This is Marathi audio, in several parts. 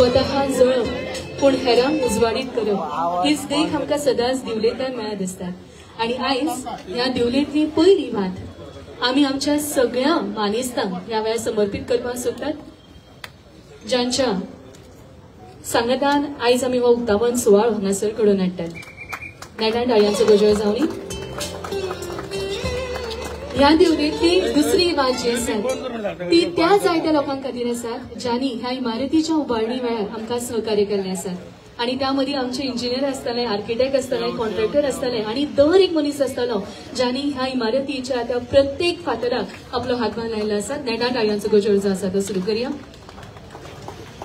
स्वतः जळप पण हेरांक उजवाडीत करप हीच देख आमकां सदांच दिवलेंतल्यान मेळत आसतात। आणि आयज ह्या दिवलेंतली पयली वात आमी आमच्या सगळ्या मानेस्तांक ह्या वेळार समर्पीत करपाक सोदतात, ज्यांच्या सांगतान आयज आमी हो उक्तावण सुवाळो हांगासर घडोवन हाडटात। नेटान ताळयांचो गजर जावनी। ह्या दिवलेंतली दुसरी वाट जी आसा ती त्या जायत्या लोकांक खातीर आसा ज्यांनी ह्या इमारतीच्या उबारणी वेळार आमकां सहकार्य केल्लें आसा। आणि त्यामध्ये आमचे इंजिनियर आसतले, आर्किटेक्ट आसतले, कॉन्ट्रॅक्टर आसतले आणि दर एक मनीस आसतलो ज्यांनी ह्या इमारतीच्या त्या प्रत्येक फातराक आपलो हातभार लायिल्लो आसा। नेटान ताळयांचो गजर जो आसा तो सुरू करूया।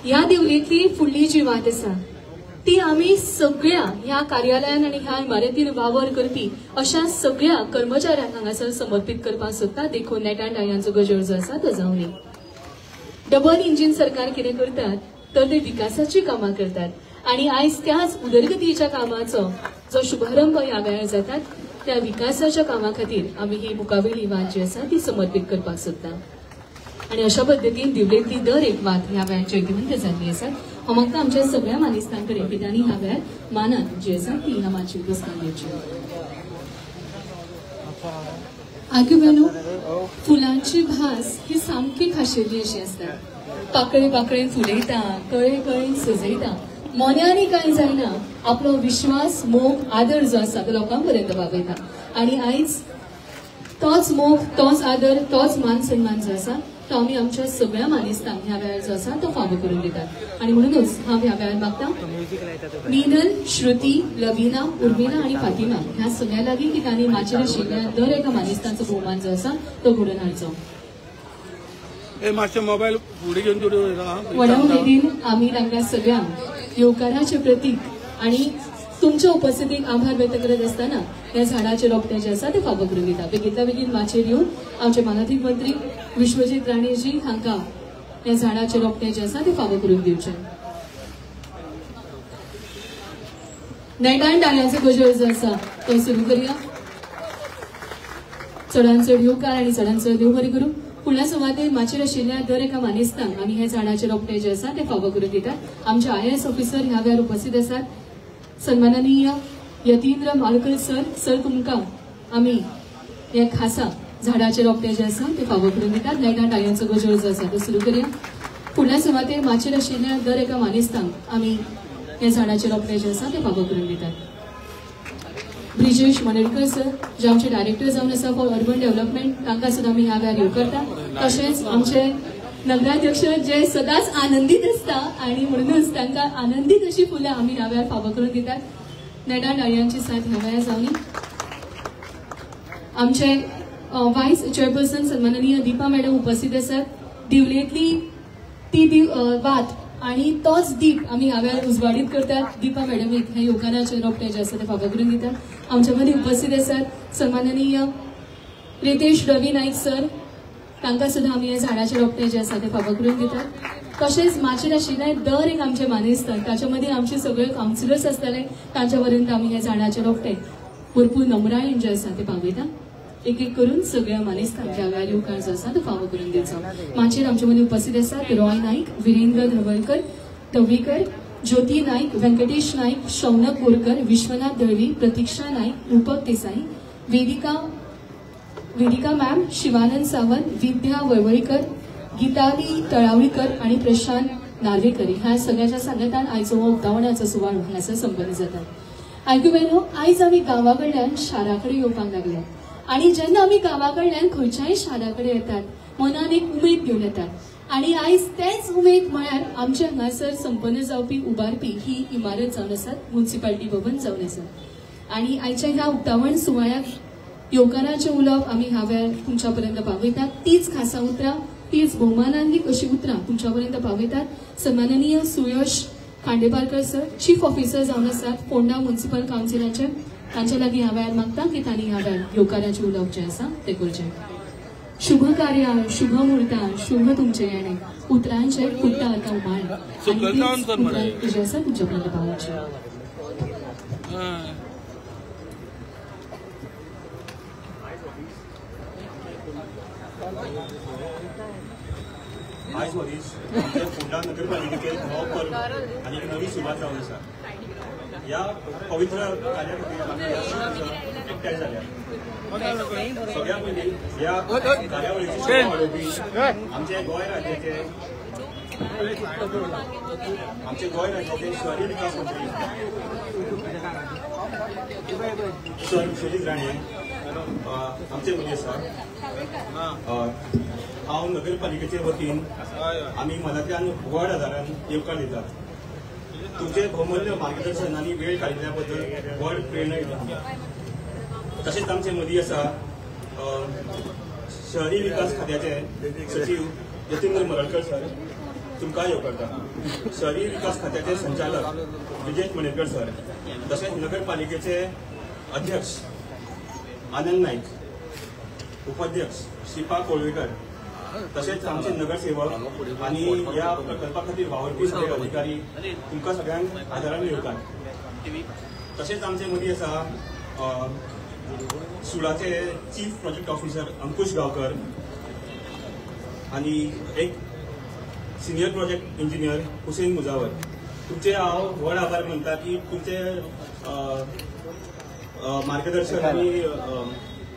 ह्या दिवलेंतली फुडली जी वाट आसा ती आमी सगळ्या ह्या कार्यालयान आणि ह्या इमारतीन वावर करपी अशा सगळ्या कर्मचाऱ्यांक हांगासर समर्पीत करपाक सोदता। देखून नेटान ताळयांचो गजर जो आसा तो जावं दी। डबल इंजिन सरकार कितें करतात तर ते विकासाची कामां करतात आणि आयज त्याच उदरगतीच्या कामाचो जो शुभारंभ ह्या वेळार जातात त्या विकासाच्या कामा खातीर आमी ही मुखावेली वाट जी आसा ती समर्पीत करपाक सोदता। आणि अशा पद्दतीन दिवलेंतली दर एक वात ह्या वेळार जैतिवंत जाल्ली आसा। हांव मागता आमच्या सगळ्या मानेस्तां कडेन की तांणी ह्या वेळार मानात जी आसा ती ह्या मातशी बसकां दिवची। आग्युवेलो फुलांची भास ही सामकी खाशेली अशी आसता। पाकळे पाकळेन फुलयता, कळे कळेन सजयता, मोन्यांनी कांय जायना आपलो विश्वास, मोग, आदर जो आसा तो लोकां पर्यंत पावयता। आणि आयज तोच मोग, तोच आदर, तोच मान सन्मान जो आसा तो आमी आमच्या सगळ्या मानेस्तांक ह्या वेळार जो आसा तो फावो करून दितात। आणि म्हणूनच हांव ह्या वेळार मागता मीनल, श्रुती, लविना, उर्मिला आणि फातिमा ह्या सगळ्या लागीं की तांणी माचयेर आशिल्ल्या दर एका मानेस्तांचो भोवमान जो आसा तो घडोवन हाडचो। वडा उमेदीन आमी तांकां सगळ्यांक येवकाराचें प्रतीक आणि तुमच्या उपस्थितीक आभार व्यक्त करत असताना या झाडाचे रोपटे जे आसा ते फावो करून दिता। बेगितल्या बेगीन माचयेर येवन आमचे मानाधीक मंत्री विश्वजीत राणेजी हांकां या झाडाचे रोपटे जे आसा ते फावो करून दिवचे। नेटान ताळयांचो गजर जो आसा तो सुरू करूया। चडांत चड येवकार आणि चडांत चड देव बरें करूं। फुडल्या सुवातेर माचयेर आशिल्ल्या दर एका मानेस्तांक आमी हे झाडाचे रोपटे जे आसा ते फावो करून दितात। आमचे IAS ऑफिसर ह्या वेळार उपस्थित आसात, सन्माननीय यतींद्र मालकर सर तुमकां आमी हे खासा झाडाचे रोपटे जे आसा ते फावो करून दितात। नेटान ताळयांचो गजर जो आसा तो सुरू करूया। फुडल्या सुवातेर माचयेर आशिल्ल्या दर एका मानेस्तांक आमी हे झाडाचे रोपटे जे आसा ते फावो करून दितात। ब्रिजेश मनेरकर सर जे आमचे डायरेक्टर जावन आसा फॉर अर्बन डेव्हलपमेंट तांकां सुद्दां आमी ह्या वेळार येवकारता। तशेंच आमचे नगराध्यक्ष जे सदांच आनंदीत आसता आणि म्हणूनच तांकां आनंदीत अशी फुलां आमी ह्या वेळार फावो करून दितात। नेटान ताळयांची साथ ह्या वेळार जावनी। आमचे वायस चेअरपर्सन सन्माननीय दीपा मॅडम उपस्थित आसात। दिवलेंतली ती वात आणि तोच दीप आमी ह्या वेळार उजवाडीत करतात। दीपा मॅडमीक हे येवकाराचे रोपटे जे आसा ते फावो करून दितात। आमच्या मदीं उपस्थित आसात सन्माननीय रितेश रवी नाईक सर, तांकां सुद्दां आमी हे झाडाचे रोपटे जे आसा ते फावो करून दितात। तशेंच माचयेर आशिल्ले दर एक आमचे मानेस्तांक ताचे मदीं आमचे सगळे कावन्सिलर्स आसतले तांचे पर्यंत आमी हे झाडाचे रोपटे भरपूर नम्रायेन जे आसा ते पावयता। एक एक करून सगळ्या मानेस्तांक ह्या वेळार येवकार जो आसा तो फावो करून दिवचो। माचयेर आमचे मदीं उपस्थित आसात रॉय नाईक, विरेंद्र धवळकर, तवळीकर, ज्योती नाईक, व्यंकटेश नाईक, शौनक बोरकर, विश्वनाथ दळवी, प्रतीक्षा नाईक, रूपक देसाई, वेदिका मॅम, शिवानंद सावंत, विद्या वळवळीकर, गीताली तळावळीकर आणि प्रशांत नार्वेकर ह्या सगळ्याच्या सांगतान आयचो हो उक्तावणाचो सुवाळो हांगासर संपन्न जाता। आयकुवेलो आयज आमी गांवाकडल्यान शाराकडे येवपाक लागले आणि जेन्ना आमी गांवाकडल्यान खंयच्याय शाराकडे येतात मनान एक उमेद घेवन येतात आणि आयज तेच उमेद म्हळ्यार आमच्या हांगासर संपन्न जावपी उबारपी ही इमारत जावन आसात, म्युनिसिपालिटी भवन जावन आसा। आणि आयच्या ह्या उक्तावण सुवाळ्याक येवकाराचें उलोवप आमी ह्या वेळार तुमच्या पर्यंत पावयतात। तीच खासा उतरां, तीच भोवमानांतली अशी उतरां तुमच्या पर्यंत पावयतात। सन्माननीय Suyash Khandeparkar sir chief officer जावन आसात फोंडा म्युनिसिपल कावन्सिलाचे, तांचे लागीं ह्या वेळार मागता की तांणी ह्या वेळार येवकाराचें उलोवप जें आसा तें करचें। शुभ कार्या, शुभ मुहूर्ता, शुभ तुमचे येणे, उतरांचे फुट्टा आतां उमाळ आणि जे आसा तुमच्या पर्यंत पावोवचें। आयज मदींच आमच्या फोंडा नगरपालिकेचे नवो पर्व आनी एक नवी सुरवात जावन आसा. ह्या पवित्र कार्या खातीर एकठांय जाल्या. सगळ्या पयलीं ह्या कार्यावळीची शोभा वाडोवपी आमचे गोंय राज्याचे शहरी विकास मंत्री सर विश्वजीत राणे आमचे मदीं आसा. हांव नगरपालिकेचे वतीन आमी मनांतल्यान व्हड आदारान येवकार दिता. तुमचे भोवमूल्य मार्गदर्शन आनी वेळ काडिल्ल्या बद्दल व्हड प्रेरणा दिता. तशेंच आमचे मदीं आसा शहरी विकास खात्याचे सचिव यतींद्र मरळकर सर, तुमकां येवकारता. शहरी विकास खात्याचे संचालक विजय मणेकर सर, तशेंच नगरपालिकेचे अध्यक्ष आनंद नाईक, उपाध्यक्ष श्रीपाद कोळवेकर, तशेंच आमचे नगरसेवक आनी ह्या प्रकल्पा खातीर वावरपी सगळे अधिकारी, तुमकां सगळ्यांक आदारान येवकार. तशेंच आमचे मदीं आसा सुडाचे chief project officer Ankush Gaonkar आनी एक senior project engineer Hussain Mujawar. तुमचे हांव व्हड आभार मानता की तुमचे मार्गदर्शन आनी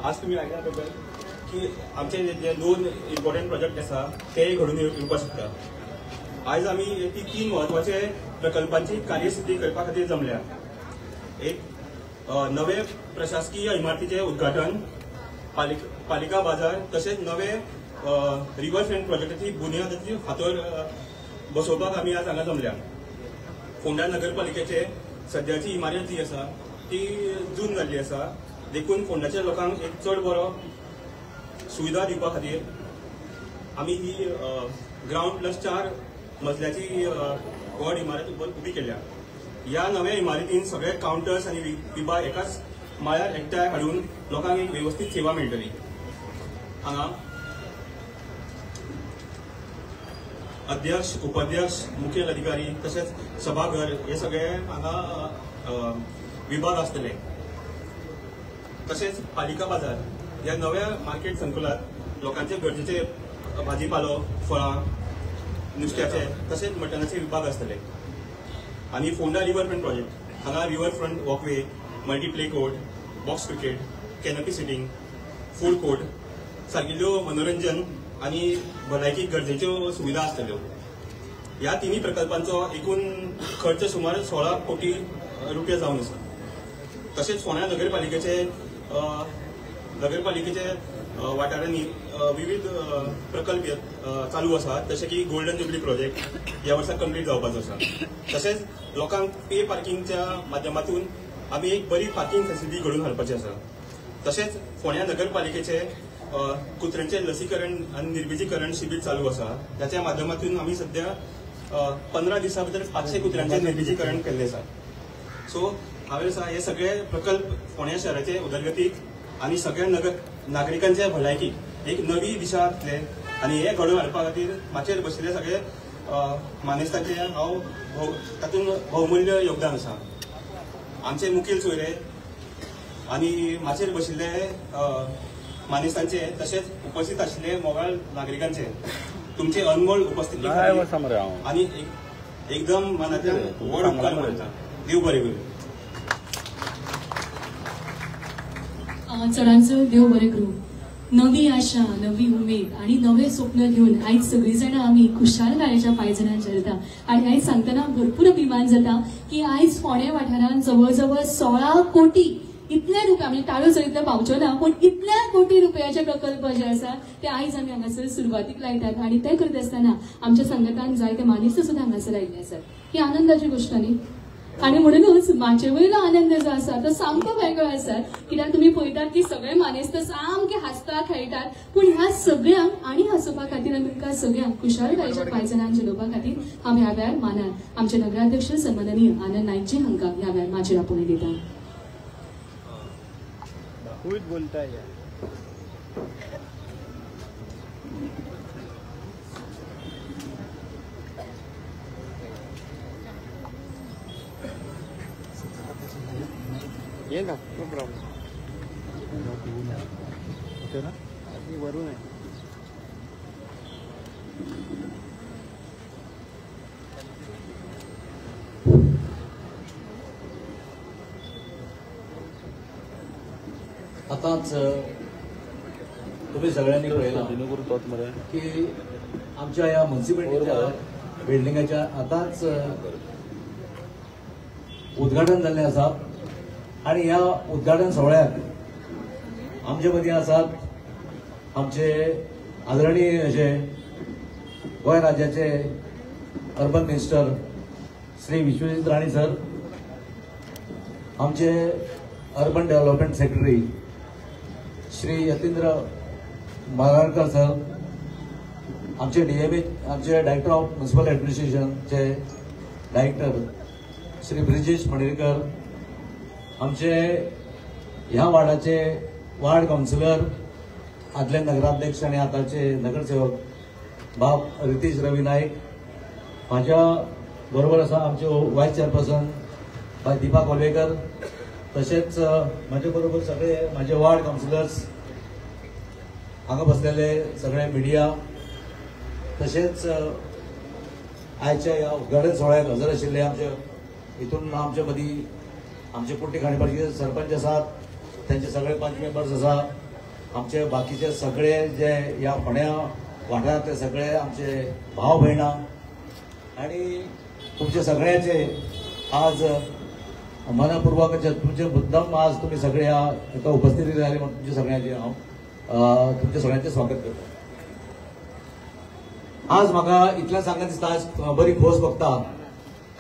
आज तुमी आयल्या बद्दल की आमचे जे 2 इम्पॉर्टंट प्रोजेक्ट आसा ते घडून येवपाक शकता. आयज आमी ती 3 म्हत्वाचे प्रकल्पांची कार्यसिद्धी करपा खातीर जमल्या. एक नवे प्रशासकीय इमारतीचे उद्घाटन, पालिका बाजार, तशेंच नवे रिव्हर फ्रंट प्रोजेक्टाची बुनयादाची फातर बसोवपाक आमी आज हांगा जमल्या. फोंडा नगरपालिकेचे सद्याची इमारत जी आसा ती जून जाल्ली आसा. देखून फोंडाच्या लोकांक एक चड बरो सुविधा दिवपा खातीर आमी ही ग्राउंड प्लस 4 मजल्याची व्हड इमारत उबी केल्या. ह्या नव्या इमारतीन सगळे काउंटर्स आनी विभाग एकाच माळ्यार एकठांय हाडून लोकांक एक वेवस्थीत सेवा मेळटली. हांगा अध्यक्ष, उपाध्यक्ष, मुखेल अधिकारी तशेंच सभाघर हे सगळे हांगा विभाग आसतले. तशेंच पालिका बाजार ह्या नव्या मार्केट संकुलात लोकांचे गरजेचे भाजीपालो, फळां, नुस्त्याचे तशेंच मटनाचे विभाग आसतले. आनी फोंडा रिव्हर फ्रंट प्रोजेक्ट हांगा river front walkway, multiplay court, box cricket, canopy seating, food court सारकिल्ल्यो मनोरंजन आनी भलायकी गरजेच्यो सुविधा आसतल्यो. ह्या 3 प्रकल्पांचो एकूण खर्च सुमार 16 कोटी रुपया जावन आसा. तशेंच फोंडा नगरपालिकेचे वाठारांनी विविध प्रकल्प चालू आसात, जशे की गोल्डन जुबली प्रोजेक्ट ह्या वर्सा कंप्लीट जावपाचो आसा. तशेंच लोकांक पे पार्किंगच्या माध्यमातून आमी एक बरी पार्किंग फेसिलिटी घडोवन हाडपाची आसा. तशेंच फोंड्या नगरपालिकेचे कुत्र्यांचे लसीकरण आनी निर्बिजीकरण शिबीर चालू आसा, जाच्या माध्यमातून आमी सध्या 15 दिसां भितर 500 कुत्र्यांचे निर्बिजीकरण केल्ले आसा. सो हांवें हे सगळे प्रकल्प फोंड्या शहराचे उदरगतीक आनी सगळ्या नागरिकांच्या भलायकीक एक नवी दिशा दितले. आनी हे घडोवन हाडपा खातीर माचयेर बशिल्ले सगळे मानेस्तांचे हांव तातूंत भोवमूल्य योगदान आसा. आमचे मुखेल सोयरे आनी माचयेर बशिल्ले मानेस्तांचे तशेंच उपस्थित आशिल्ले मोगाळ नागरिकांचे तुमचे अनमोल उपस्थिती आनी एकदम मनांतल्यान व्हड उपकार करता. देव बरें करूं. चडांचो देव बरें करूं. नवी आशा, नवी उमेद आणि नवे स्वप्न घेऊन आयज सगळी जाण आम्ही खुशालकायेच्या पायजणांत चलता. आणि आयज सांगतना भरपूर अभिमान जाता की आयज फोंड्या वाठारांत जवळ 16 कोटी इतले रुपया म्हणजे टाळो सरितले पावच्यो ना, पण इतल्या कोटी रुपयाचे प्रकल्प जे आसा ते आयज आमी हांगासर सुरवातीक लायतात. आणि ते करत आसतना आमच्या संघटान जायते मानेस्त सुद्धा हांगासर आयिल्ले आसात. ही आनंदाची गोष्ट न्ही. आणि म्हणूनच माचे वयलो आनंद जो आसा तो सामको वेगळो आसा. कित्याक तुम्ही पळयतात की सगळे मानेस्त सामके हांसता खेळटात, पण ह्या सगळ्यांक आनी हांसोवपा खातीर आनी तुमकां सगळ्यांक खुशालकायेच्या पायजणांत चलोवपा खातीर हांव ह्या वेळार मानान आमचे नगराध्यक्ष सन्माननीय आनंद नाईकजी हांकां ह्या वेळार माचयेर आपोवणी दिता. ये ना, नो प्रॉब्लेम. वरून आहे. आताच तुम्ही सगळ्यांनी कळलं की आमच्या या म्युन्सिपालिटीच्या बिल्डिंगाच्या आताच उद्घाटन जाल्लें आसा आणि ह्या उद्घाटन सोहळ्याक आमचे मदीं आसात आमचे आदरणीय अशे गोंय राज्याचे urban minister Shri Vishwajit Rane sir, आमचे urban development secretary Shri Yatindra Maralkar sir, आमचे डीएमए आमचे डायरेक्टर ऑफ म्युनिसिपल ॲडमिनिस्ट्रेशनचे डायरेक्टर श्री ब्रिजेश मणेरकर, आमचे ह्या वार्डाचे वार्ड काउन्सिलर, आदले नगराध्यक्ष आणि आताचे नगरसेवक बाब रितेश रवी नाईक, माझ्या बरोबर आसा आमचे वायस चेअरपर्सन बाय दीपा कोलवेकर, तसेच माझ्या बरोबर सगळे माझे वार्ड काउन्सिलर्स, हांगा बसलेले सगळे मिडिया, तसेच आयच्या ह्या उद्घाटन सोहळ्याक हजर आशिल्ले आमचे हितून आमचे मदीं आमचे कुट्टी खाणेपाडीचे सरपंच आसात, त्यांचे सगळे 5 मेंबर्स आसा, आमचे बाकीचे सगळे जे ह्या फोंड्या वाठारांत ते सगळे आमचे भाव भयणां आणि तुमचे सगळ्यांचे आज मनपूर्वक तुमचे मुद्दाम आज तुम्ही सगळे एका उपस्थितीत राहिले म्हणून तुमच्या सगळ्यांचे हांव तुमच्या सगळ्यांचे स्वागत करतो. आज म्हाका इतलें सांगत दिसता आज बरी खोस भोगता,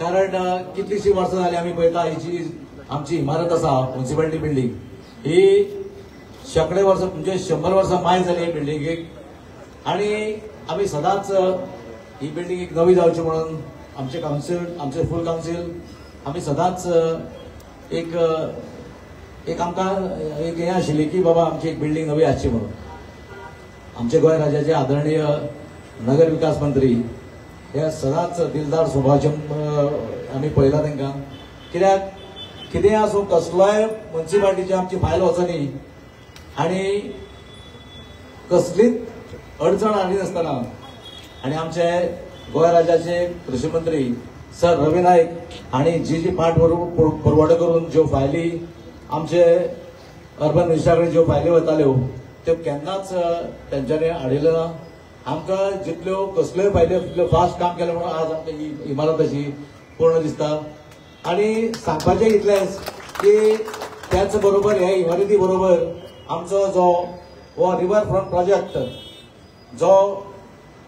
कारण कितलीशीं वर्सां जालीं आमी पळयता ही जी आमची इमारत आसा म्युन्सिपालिटी बिल्डींग ही शेकडे वर्सां म्हणजे 100 वर्सां माय जाली ही बिल्डींगेक, आणि आमी सदांच ही बिल्डींग एक नवी जावची म्हणून आमचे काउन्सील आमचे फूल काउन्सील आमी सदांच एक आमकां एक हें आशिल्ली की बाबा आमची एक बिल्डींग नवी आसची म्हणून. आमचे गोंय राज्याचे आदरणीय नगर विकास मंत्री हे सदांच दिलदार स्वभावाचे आमी पळयला तांकां, कित्याक कितें आसूं कसलोय म्युन्सिपालिटीची आमची फायल वचनी आनी कसलीच अडचण आली नासतना आणि आमचे गोंय राज्याचे कृषी मंत्री सर रवी नाईक हांणी जी पाठ पुरवठो करून ज्यो फायली आमचे अर्बन मिनिस्टराकडे ज्यो फायली वताल्यो त्यो केन्नाच तेंच्यांनी हाडिल्ल्यो ना. आमकां जितल्यो कसल्योय फायल्यो तितल्यो फास्ट काम केलें म्हणून आज आमकां ही इमारत अशी पूर्ण दिसता. आणि सांगपाचें इतलेंच की त्याच बरोबर ह्या इमारती बरोबर आमचो जो हो रिवरफ्रंट प्रोजेक्ट जो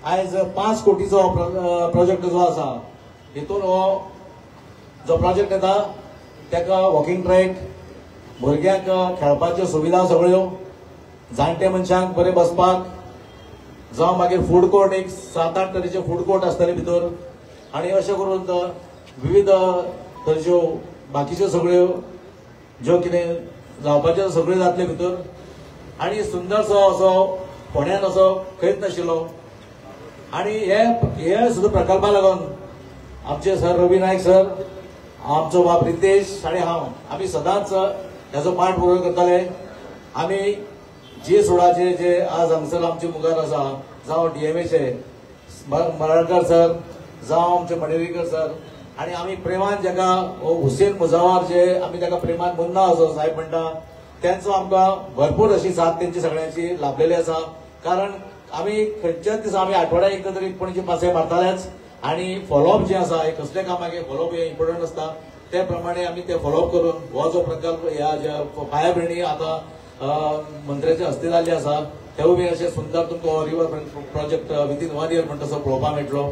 आयज 5 कोटीचो प्रोजेक्ट जो आसा, हितून हो जो प्रोजेक्ट येता तेका वॉकिंग ट्रॅक, भुरग्यांक खेळपाच्यो सुविधा सगळ्यो, जाणटे मनशांक बरे बसपाक, जावं मागीर फूड कोर्ट एक 7-8 तरेचे फूड कोर्ट आसतले भितर, आणि अशें करून विविध तरेच्यो बाकीच्यो सगळ्यो ज्यो कितें जावपाच्यो सगळ्यो जातले भितर, आणि सुंदरसो असो फोंड्यान असो खंयच नाशिल्लो. आणि हे सुद्दां प्रकल्पा लागून आमचे सर रवी नाईक सर, आमचो बाब रितेश आणि हांव आमी सदांच ह्याचो पाठपुरावो करताले. आमी जी सोडाचे जे आज हांगसर आमचे मुखार आसा, जावं डीएमएचे मराळकर सर, जावं आमचे मणेरीकर सर, आणि आमी प्रेमान जाका हुसेन मुजावर जे आमी ताका प्रेमान मुन्ना असो साहेब म्हणटा, त्यांचो आमकां भरपूर अशी साथ तेंची सगळ्यांची लाभलेली आसा. कारण आमी खंयच्याच दिसा आमी आठवड्याक एकदा तरी कोणीचे पासे मारतालेच, आणि फॉलोअप जे आसा हे कसले कामाक फॉलोअप हे इम्पॉर्टंट आसता, ते प्रमाणे आमी ते फॉलोअप करून हो जो प्रकल्प ह्या ज्या पायाभरणी आता मंत्र्याच्या हस्ते जाल्ली आसा तेवूय बी अशें सुंदर तुमकां रिवर प्रोजेक्ट विथीन 1 year म्हणटा तसो पळोवपाक मेळटलो.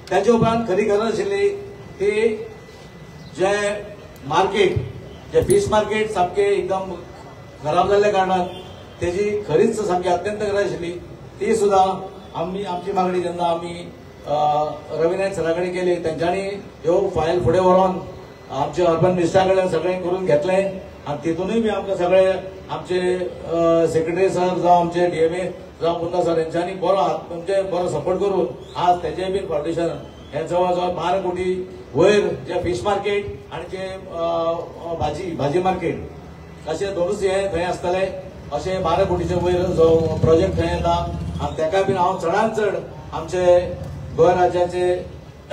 त्याच्या उपरांत खरी गरज आशिल्ली ती जे मार्केट जे फिश मार्केट सामके एकदम खराब जाल्ल्या कारणान तेजी खरीच सामकी अत्यंत गरज आशिल्ली. ती सुद्धा आमची मागणी जेन्ना आमी रवी नाईक सरा कडेन केली, तेंच्यांनी ह्यो फायल फुडें व्हरोन आमचे अर्बन मिनिस्टरा कडेन सगळें करून घेतलें, आणि तितूनय बी आमकां सगळे आमचे सेक्रेटरी सर जावं आमचे डीएमए जावं मुन्ना सर हेंच्यांनी बरो सपोर्ट करून आज तेजेय बी फाउंडेशन हे जवळ जवळ 12 कोटी वयर जे फिश मार्केट आणि जे भाजी मार्केट अशे दोनूच हे थंय आसतले. अशे 12 कोटीचे वयर जो प्रोजेक्ट थंय येता, आणि तेका बी हांव चडांत चड आमचे गोंय राज्याचे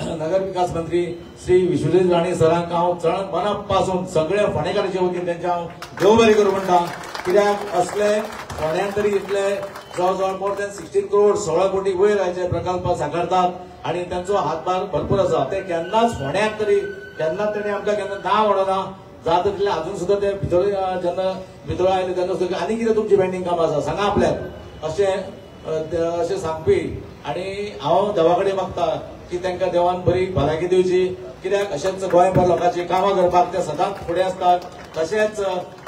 नगर विकास मंत्री श्री विश्वजीत राणे सरांक हांव चड मना पासून सगळ्या फोंडेकारांचे वतीन तेंचे हांव देव बरें करूं म्हणटा. कित्याक असले फोंड्यान तरी इतले जवळ मोर दॅन 16 करोड 16 कोटी वयर हाचे प्रकल्प साकारतात आणि त्यांचो हातभार भरपूर आसा. ते केन्नाच फोंड्याक तरी केन्नाच ताणें आमकां केन्ना ना म्हणना. जाता तितले अजून सुद्धा ते भितर जेन्ना भितर आयले तेन्ना सुद्धा आनी कितें तुमची पेंडींग कामां आसा सांगा आपल्याक अशें सांगपी. आणि हांव देवा कडेन मागता की तांकां देवान बरी भलायकी दिवची. कित्याक अशेंच गोंयभर लोकांची कामां करपाक ते सदांच फुडें आसतात. तशेंच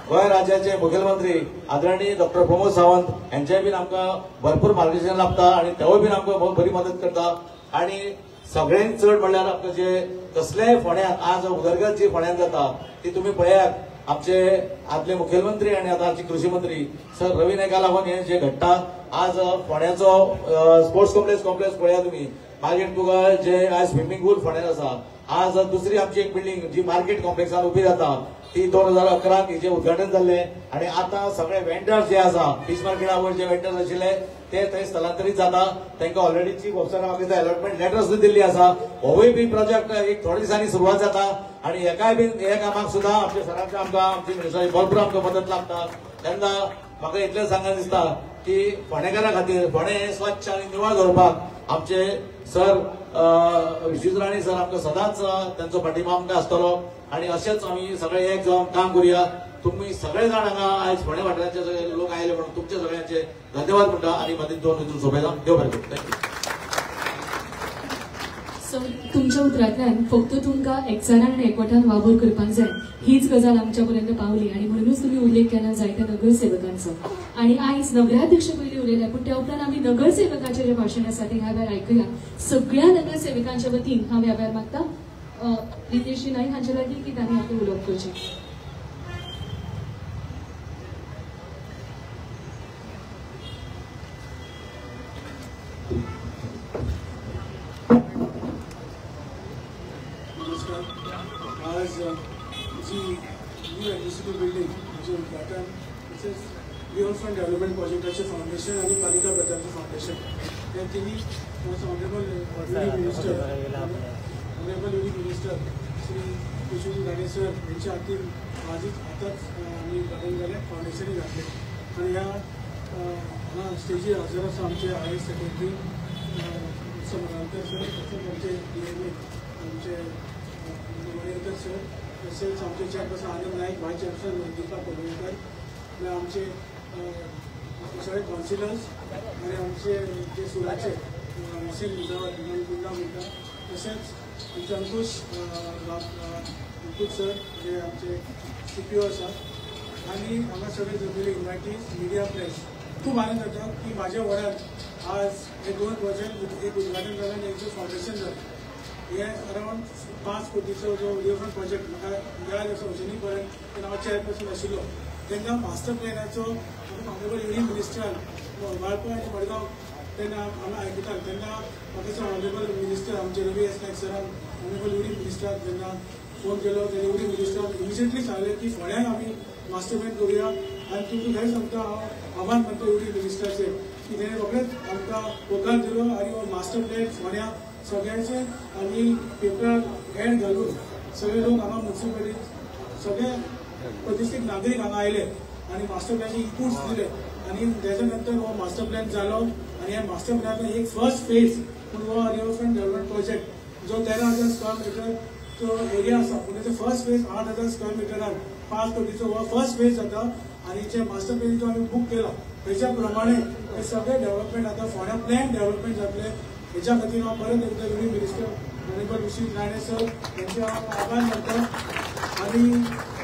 गोंय राज्याचे मुखेलमंत्री आदरणीय डॉक्टर प्रमोद सावंत यांचेय बीन आमकां भरपूर मार्गदर्शन लाभता आणि तेवूय बीन आमकां बरी मदत करता. आणि सगळ्यांत चड म्हणल्यार आमकां जे कसलेय फोंड्यात आज उदरगत जी फोंड्यात जाता ती तुम्ही पळयात. आमचे आदले मुखेलमंत्री आणि आता आमचे कृषी मंत्री सर रवी नायका लागून हे जे घडटा. आज फोंड्याचो स्पोर्ट्स कॉम्प्लेक्स पळया तुम्ही. मागीर तुका जे आज स्विमींग पूल फोंड्यात आसा. आज दुसरी आमची एक बिल्डिंग जी मार्केट कॉम्प्लेक्सान उभी जाता ती 2011 हिचे उद्घाटन जाल्ले. आणि आता सगळे वेंडर्स जे आसा फिश मार्केटा वयर जे वेंडर्स आशिल्ले ते थंय स्थलांतरीत जाता. तांकां ऑलरेडी चीफ ऑफिसरान म्हाका अलॉटमेंट लेटर्स दिल्ली आसा. होवूय बी प्रोजेक्ट एक थोड्या दिसांनी सुरवात जाता. आणि एकाय बीन हे कामाक सुद्धा आमच्या सरांचे आमकां आमची मिनिस्टरांची भरपूर आमकां मदत लागता. तेन्ना म्हाका इतलें सांगन दिसता की फोंडेकारां खातीर फोंडें स्वच्छ आनी निवळ दवरपाक आमचे सर विश्वेश्वर राणे सर आमकां सदांच त्यांचो पाठिंबा आमकां आसतलो. आणि अशेंच आमी सगळे एक जावन काम करूया. तुम्ही सगळे जाण हांगा आयज फोंडे वाठाराचे सगळे लोक आयले म्हणून तुमचे सगळ्यांचे धन्यवाद म्हणटा. आणि मदीं दोन हितून सोंपयता. देव बरें करूं. थँक्यू. सो तुमच्या उतरांतल्यान फक्त तुमकां एकचारान आनी एकवटान वावर करपाक जाय हीच गजाल आमच्या पर्यंत पावली. आणि म्हणूनच तुम्ही उल्लेख केला जायत्या नगरसेवकांचो. आणि आयज नगराध्यक्ष पयलीं उलयले पूण त्या उपरांत आमी नगरसेवकांचे जे भाशण आसा ते ह्या वेळार आयकुया. सगळ्या नगरसेवकांच्या वतीन हांव ह्या वेळार मागता रितेशजी नाईक हांचे लागीं की तांणी आपलें उलोवप करचें. आज जी न्यू एग्जिक्युटिव्ह बिल्डिंग हाचें उद्घाटन तशेंच रिवरफ्रंट डेव्हलपमेंट प्रोजेक्टाचें फाउंडेशन आनी पालिका प्रजाचें फाउंडेशन हे तिनी honourable union minister Shri Vishweshwar Rane sir यांच्या हातीन आतांच आमी उद्घाटन केलें फाउंडेशनूय घातलें. आनी ह्या स्टेजीर हजर आसा आमचे आय सेक्रेटरी समरांकर सर तशेंच आमचे DMA आमचे मणिरकर सर तसेच आमचे चेअरपर्सन आनंद नाईक व्हाईस चेअरपर्सन दीपा कोलवणकर आमचे सगळे काउन्सिलर्स आणि आमचे जे सुराचे मुसील गुंडा म्हणटा तसेच आमचे अंकुश सर जे आमचे CPO आसात आणि हांगा सगळे जमलेले इन्वायटीज मिडिया प्रेस खूप आनंद जाता की माझ्या वरात आज हे दोन प्रोजेक्ट एक उद्घाटन जालें आनी एक फाउंडेशन जालें. हे अरावंड 5 कोटीचो जो रिवरफ्रंट प्रोजेक्ट म्हाका याद आसा अजुनी पर्यंत हांव चेअरपर्सन आशिल्लो तेन्ना मास्टर प्लॅनाचो ऑनरेबल युनियन मिनिस्टरान वाळपय आनी मडगांव तेन्ना हांगा आयकताले तेन्ना म्हाका ऑनरेबल मिनिस्टर आमचे रवी एस नायक सरान ऑनरेबल युनियन मिनिस्टराक जेन्ना फोन केलो तेन्ना युनियन मिनिस्टरान इमिजिएटली सांगलें की फोंड्यान आमी मास्टर प्लॅन करुया. आनी तुमकां खंय सांगता हांव आभार मानता युनियन मिनिस्टराचे की तेणें रोखडेंच आमकां होकार दिलो आनी हो मास्टर प्लॅन फोंड्या सगळ्यांचे आमी पेपर एड घालून सगळे लोक हांगा म्युनिसिपालिटीत सगळे प्रतिष्ठीत नागरीक हांगा आयले आनी मास्टर प्लॅनचे इनपुट्स दिले आनी तेच्या नंतर हो मास्टर प्लॅन जालो. आनी ह्या मास्टर प्लॅनाचो एक फर्स्ट फेज पूण हो रिवरफ्रंट डेव्हलपमेंट प्रोजेक्ट जो 13,000 स्क्वेअर मिटरचो एरिया आसा पूण तेचो फर्स्ट फेज 8,000 स्क्वेअर मिटरान 5 कोटीचो हो फर्स्ट फेज जाता. आनी जे मास्टर प्लॅन जो आमी बुक केला तेच्या प्रमाणे हे सगळे डेव्हलपमेंट आता फोंड्या प्लॅन डेव्हलपमेंट जातले. हेच्या खातीर हांव परत एकदा union minister honourable Vishweshwar Rane sir यांचे हांव आभार मानता. आनी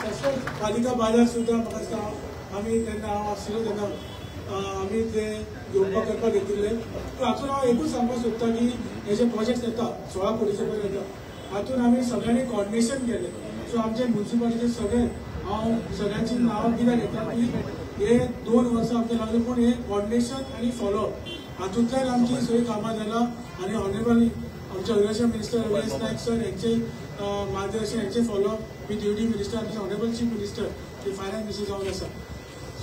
तशेंच पालिका बाजार सुद्दां म्हाका दिसता आमी तेन्ना हांव आशिल्लो तेन्ना आमी ते घेवपाक करपाक घेतिल्ले. हातून हांव एकूच सांगपाक सोदता की हे जे प्रोजेक्ट येता 16 कोटीचे पळय येता हातून आमी सगळ्यांनी कॉर्डिनेशन केलें. सो आमचे म्युनिसिपालिटी सगळे हांव सगळ्यांची नांवां कित्याक घेता की हे 2 वर्सां आमकां लागले पूण हे कॉर्डिनेशन आनी फॉलोअप हातूंतल्यान आमची सगळी कामां जालां. आनी ऑनरेबल आमचे एज्युकेशन मिनिस्टर रवी एस नायक सर यांचे मार्गदर्शन यांचे फॉलोअप विथ ड्युटी मिनिस्टर आमचे ऑनरेबल चीफ मिनिस्टर जे फायनान्स मिनिस्टर जावन आसा.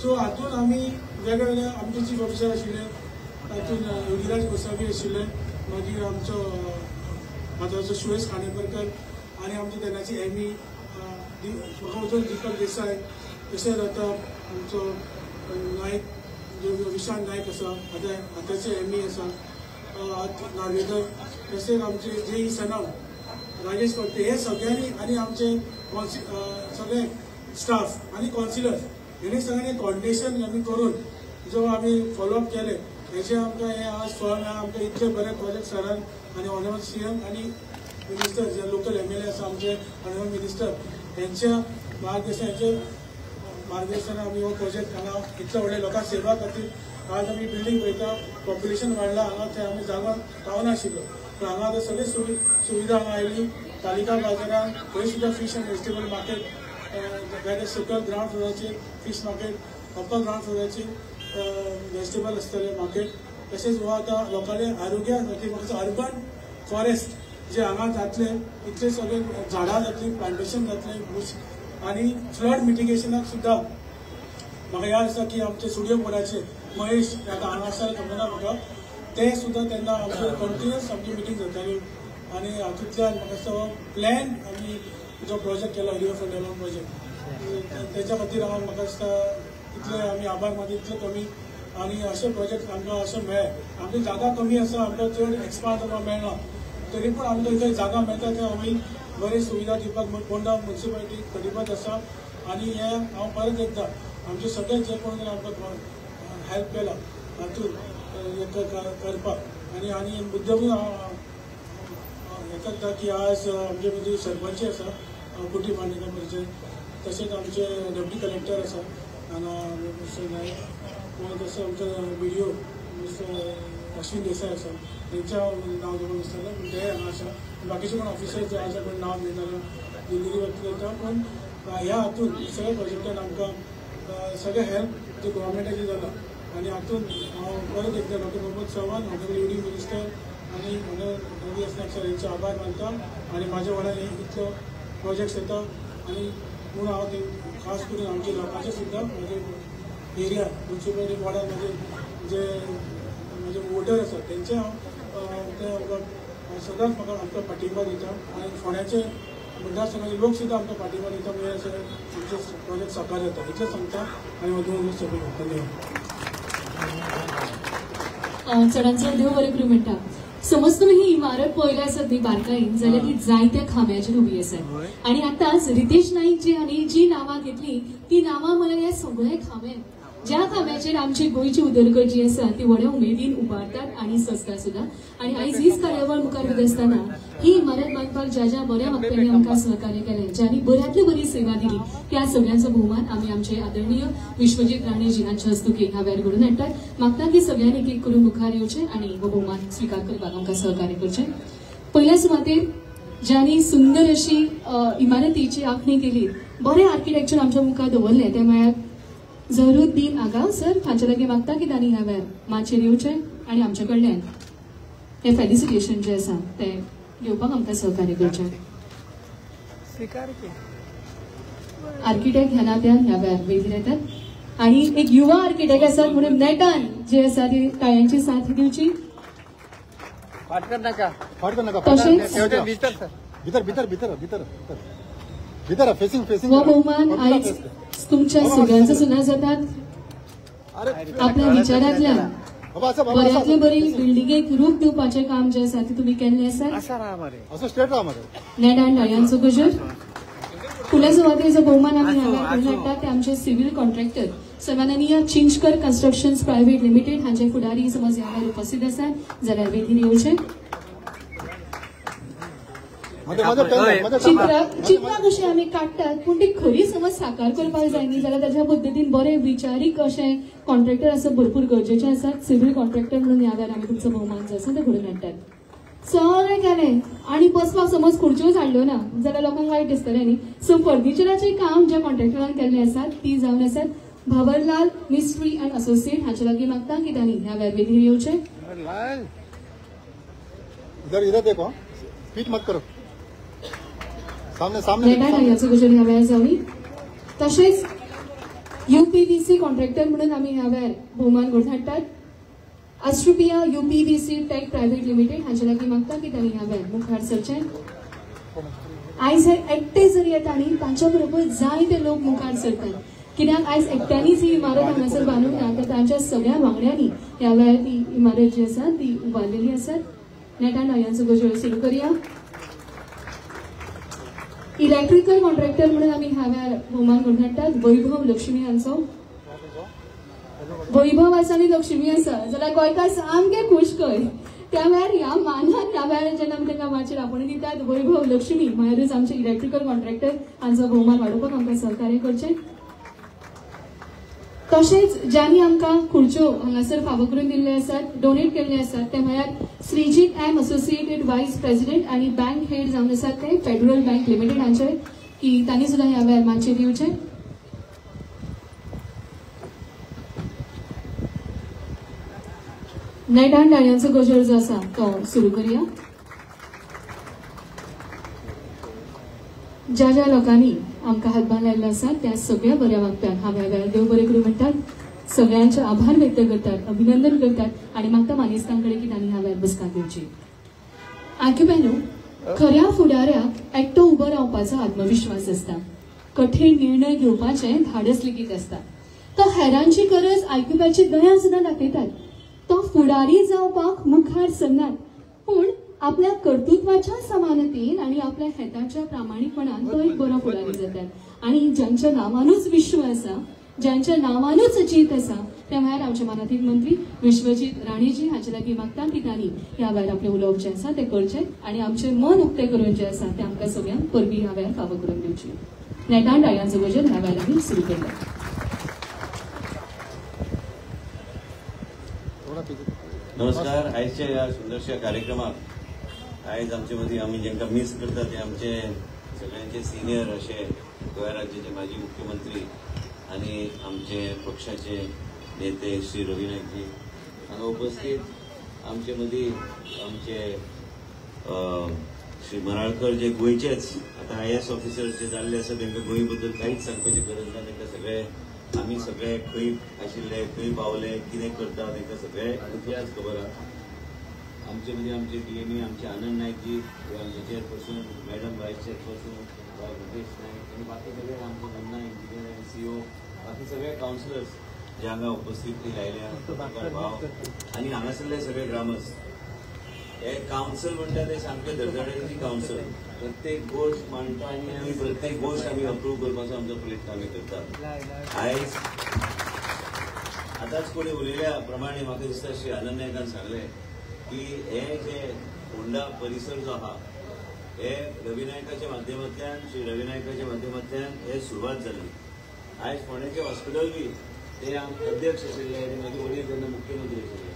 सो हातून आमी वेगवेगळे आमचे चीफ ऑफिसर आशिल्ले तातूंत योगीराज गोसावी आशिल्ले मागीर आमचो म्हाजो सुरेश खांडेपरकर आनी आमची तेन्नाची ME म्हाका वचून दीपक देसाय तशेंच आतां आमचो नायक जो विशाल नायक आसा आतांचे ME आसा नार्वेकर तशेंच आमचे JE सनम राजेश फडते हे सगळ्यांनी आनी आमचे सगळे स्टाफ आनी काउन्सिलर्स हेणी सगळ्यांनी कॉर्डिनेशन आमी करून जो आमी फॉलोअप केले हेचे आमकां हे आज फळ मेळ्ळां आमकां इतले बरे प्रोजेक्ट सरान आनी ऑनरेबल CM आनी मिनिस्टर जे लोकल MLA आसा आमचे ऑनरेबल मिनिस्टर हेंच्या मार्गदर्शनान आमी हो प्रोजेक्ट हांगा इतल्या व्हडल्या लोकांक सेवा खातीर आज आमी बिल्डींग पळयता पॉप्युलेशन वाडला हांगा थंय आमी जागो पावनाशिल्लो पण हांगा आतां सगळी सुविधा हांगा आयली तालिका बाजारान थंय सुद्दां फिश एंड व्हेजिटेबल मार्केट सकयल ग्रावंड फ्लोराचेर फिश मार्केट अप्पर ग्रावंड फ्लोराचेर व्हेजिटेबल आसतले मार्केट तशेंच हो आतां लोकांले आरोग्या खातीर म्हाका अर्बन फॉरेस्ट जे हांगा जातले इतले सगळे झाडां जातली प्लांटेशन जातले बुश आनी फ्लड मिटिगेशनाक सुद्दां म्हाका याद आसा की आमचे सुर्य बोर्डाचे महेश आतां हांगा आसा खबर म्हाका ते सुद्दां तेन्ना आमचे कंटिन्युअस आमची मिटींग जाताली आनी हातूंतल्यान म्हाका दिसता प्लॅन आमी जो प्रोजेक्ट केलो रिवर फ्रंट डेव्हलपमेंट प्रोजेक्ट तेच्या खातीर हांव म्हाका दिसता इतले आमी आभार मानता इतले कमी आनी अशे प्रोजेक्ट आमकां अशें मेळ्ळे आमची जागा कमी आसा आमकां चड एक्सपांड करपाक मेळना तरी पूण आमकां जंय जागा मेळटा थंय आमी बरी सुविधा दिवपाक पोंडा म्युनिसिपालिटी कटिबद्ध आसा आनी हे हांव परत एकदां आमचे सगळे जे कोण आमकां हेल्प केला हातूंत करपाक आनी मुद्दम हांव हें करता की आज आमचे मदीं सरपंच आसा कुटी पांडेकर परिचय तशेंच आमचे डेप्युटी कलेक्टर आसा मिस्टर नायक तसो आमचो BDO मिस्टर अश्विन देसाय आसा तेंच्या नांव घेवंक नासतालें पूण ते हांगा आसा बाकीचे कोण ऑफिसर्स जे आसा कोण नांव घेताले दिल्ली वचून येता पूण ह्या हातूंत सगळ्या प्रोजेक्टान आमकां सगळें हेल्प जे गव्हर्मेंटाचें जालां आनी हातूंत हांव परत एकदां doctor Mohammed Chavan honourable UD minister आनी ऑनरेबल रवी नायक सर हेंचे आभार मानता आनी म्हाज्या वांगडा इतलो प्रोजेक्ट्स येता आनी म्हूण हांव खास करून आमच्या लोकांचे सुद्दां म्हाजे एरिया म्युनिसिपालिटी वार्डान म्हजे वोटर आसा तेंचे हांव सदांच म्हाका आमकां पाठिंबा दिता आनी फोंड्याचे मतदारसंघाचे लोक सुद्दां आमकां पाठिंबा दिता म्हणजे सगळे आमचे प्रोजेक्ट साकार जाता इतलें सांगता आनी म्हजो सगळें धन्यवाद. चडांत चड देव बरें करूं म्हणटा. समज तुम्ही ही इमारत पळयल्या आसत न्ही बारकायेन जाल्यार ती जायत्या खांब्याचेर उबी आसा आनी आतांच रितेश नाईक जी हांणी जी नांवां घेतली ती नांवां म्हळ्यार हे सगळे खांबे ज्या खांब्याचेर आमची गोंयची उदरगत जी आसा ती व्हड्या उमेदीन उबारतात आनी सजता सुद्दां आनी आयज हीच कार्यावळ मुखार वयत आसतना ही इमारत बांदपाक ज्या बऱ्या वक्त्यांनी आमकां सहकार्य केलें ज्यांनी बऱ्यांतली बरी सेवा दिली त्या सगळ्यांचो भोवमान आमी आमचे आदरणीय विश्वजीत राणेजी हांच्या हस्तुकी ह्या वेळार घडोवन हाडटात. मागतात की सगळ्यांनी एक एक करून मुखार येवचें आनी हो भोवमान स्विकार करपाक आमकां सहकार्य करचें. पयल्या सुवातेर ज्यांनी सुंदर अशी इमारतीची आंखणी केली बरें आर्किटेक्चर आमच्या मुखार दवरलें ते म्हळ्यार जहरुद्दीन आगा सर हांचे लागीं मागता की तांणी ह्या वेळार माचयेर येवचें आनी आमचे कडल्यान हे फेलिसिटेशन जे आसा ते घेवपाक आमकां सहकार्य करचें. आर्किटेक्ट ह्या नात्यान ह्या वेळार वेगळे येतात आनी एक युवा आर्किटेक्ट आसात म्हणून नेटान जे आसा ती ताळ्यांची साथ दिवची. हो भोवमान आयज तुमच्या सगळ्यांचो सुद्दां जातात. आपल्या विचारांतल्यान बऱ्यांतले बरी बिल्डिंगेक रूप दिवपाचें काम जे आसा ते तुमी केल्लें आसा. नेटान ताळ्यांचो गजर. फुडल्या सुवातेर जो भोवमान आमी हांगा हाडटात ते आमचे सिव्हिल कॉन्ट्रॅक्टर सन्माननीय चिंचकर कन्स्ट्रक्शन्स प्रायव्हेट लिमिटेड हांचे फुडारी समज ह्या वेळार उपस्थित आसात जाल्यार वेगीन येवचें. चित्रां कशी आमी काडटात पूण ती खरी समज साकार करपाक जाय न्ही जाल्यार ताच्या पद्दतीन बरे विचारीक अशे कॉन्ट्रॅक्टर आसप भरपूर गरजेचे आसात. सिव्हिल कॉन्ट्रॅक्टर म्हणून ह्या वेळार आमी तुमचो भोवमान जो आसा ते घडोवन हाडटात. सगळें केलें आनी बसपाक समज खुर्च्योच हाडल्यो ना जाल्यार लोकांक वायट दिसतलें न्ही. सो फर्निचराचें काम ज्या कॉन्ट्रॅक्टरान केल्लें आसात ती जावन आसात भवरलाल मिस्ट्री अँड असोसिएट हांचे लागीं मागता की तांणी ह्या वेळार वेगळीं येवचें. नेटान गजर ह्या वेळार जावनी. तशेंच UPVC कॉन्ट्रॅक्टर म्हणून आमी ह्या वेळार भोवमान घडोवन हाडटात. अस्ट्रुपिया UPVC टेक प्रायव्हेट लिमिटेड हांचे लागीं मागता की तांणी ह्या वेळार मुखार सरचें. आयज हे एकटे जर येता न्ही तांच्या बरोबर जायते लोक मुखार सरतात कित्याक आयज एकट्यानीच ही इमारत हांगासर बांदूंक ना, तर तांच्या सगळ्या वांगड्यांनी ह्या वेळार ती इमारत जी आसा ती उबारलेली आसा. नेटान ह्यांचो गजर सुरू करूया. इलेक्ट्रिकल कॉन्ट्रॅक्टर म्हणून आमी ह्या वेळार भोवमान करून हाडटात वैभव लक्ष्मी हांचो. वैभव आसा आनी लक्ष्मी आसा जाल्यार गोंयकार सामके खूश खंय. त्या वेळार ह्या मानान त्या वेळार जेन्ना आमी तांकां माचयेर आपणे दितात वैभव लक्ष्मी म्हळ्यारूच आमचे इलेक्ट्रिकल कॉन्ट्रॅक्टर हांचो भोवमान वाडोवपाक आमकां सहकार्य करचें. तशेंच ज्यांनी आमकां खुर्च्यो हांगासर फावो करून दिल्ले आसात, डोनेट केल्ले आसात, ते म्हळ्यार श्रीजीत एम असोसिएटेड वायस प्रेसिडेंट आनी बँक हेड जावन आसात ते फेडरल बँक लिमिटेड हांचे, की तांणी सुद्दां ह्या वेळार माचयेर येवचें. नेटान डाळयांचो गजर जो आसा तो सुरू करूया. ज्या ज्या लोकांनी आमकां हातभार लायल्लो आसा त्या सगळ्या बऱ्या वागप्यांक हांव ह्या वेळार देव बरें करूं म्हणटात. सगळ्यांचे आभार व्यक्त करतात, अभिनंदन करतात आनी मागता मानेस्तां कडेन की तांणी ह्या वेळार बसका घेवची. आंखुबेनो, खऱ्या फुडाऱ्याक एकटो उबो रावपाचो आत्मविश्वास आसता. कठीण निर्णय घेवपाचें धाडस लेगीत आसता. तो हेरांची गरज आयकुपाची दया सुद्दां दाखयतात. तो फुडारी जावपाक मुखार सरनात, पूण आपल्या कर्तृत्वाच्या समानतेन आणि आपल्या हेताच्या प्रामाणिकपणान तो एक बरो फुडारी जाता. आणि ज्यांच्या नावानूच विश्व आसा, ज्यांच्या नावानूच जीत आसा, ते म्हळ्यार आमचे मानातीत मंत्री विश्वजीत राणेजी हांचे लागीं मागता की तांणी ह्या वेळार आपलें उलोवप जें आसा तें करचें आनी आमचें मन उक्तें करून जें आसा तें आमकां सगळ्यांक परबीं ह्या वेळार फावो करून दिवची. नेटान डाळयांचो गजर ह्या वेळार आमी सुरू केला. नमस्कार. आयच्या ह्या सुंदरशा कार्यक्रमाक आयज आमचे मदीं आमी जेंकां मिस करता ते आमचे सगळ्यांचे सिनियर असे गोंय राज्याचे माजी मुख्यमंत्री आनी आमचे पक्षाचे नेते श्री रवी नाईकजी हांगा उपस्थित. आमचे मदीं आमचे श्री मराळकर जे गोंयचेच आता IAS ऑफिसर जे जाल्ले आसा तांकां गोंय बद्दल कांयच सांगपाची गरज ना. तांकां सगळे आमी सगळे खंय आशिल्ले, खंय पावले, कितें करता तांकां सगळे इतिहास खबर आहा. आमचे मदीं आमचे DME आमचे आनंद नायकजी, आमचे चेअरपर्सन मॅडम, वायस चेअरपर्सन मुकेश नायक आनी बाकी सगळे आमचे मुन्ना इंजिनियर आनी CEO, बाकी सगळे कावन्सिलर्स जे हांगा उपस्थित लायल्या भाव आनी हांगासरले सगळे ग्रामस्थ. हे कावन्सिल म्हणटा ते सामके धडधड्यांची कावन्सिल. प्रत्येक गोष्ट मांडटा आनी आमी प्रत्येक गोष्ट आमी अप्रूव करपाचो आमचो प्रयत्न आमी करतात. आयज आतांच कोणी उलयल्या प्रमाणे म्हाका दिसता श्री आनंद नायकान सांगलें की हे जे फोंडा परिसर जो आहा हे रवी नायकाच्या माध्यमांतल्यान, श्री रवी नायकाच्या माध्यमांतल्यान हे सुरवात जाली. आयज फोंड्याचें हॉस्पिटल बी ते अध्यक्ष आशिल्ले आनी मागीर वडील तेन्ना मुख्यमंत्री आशिल्ले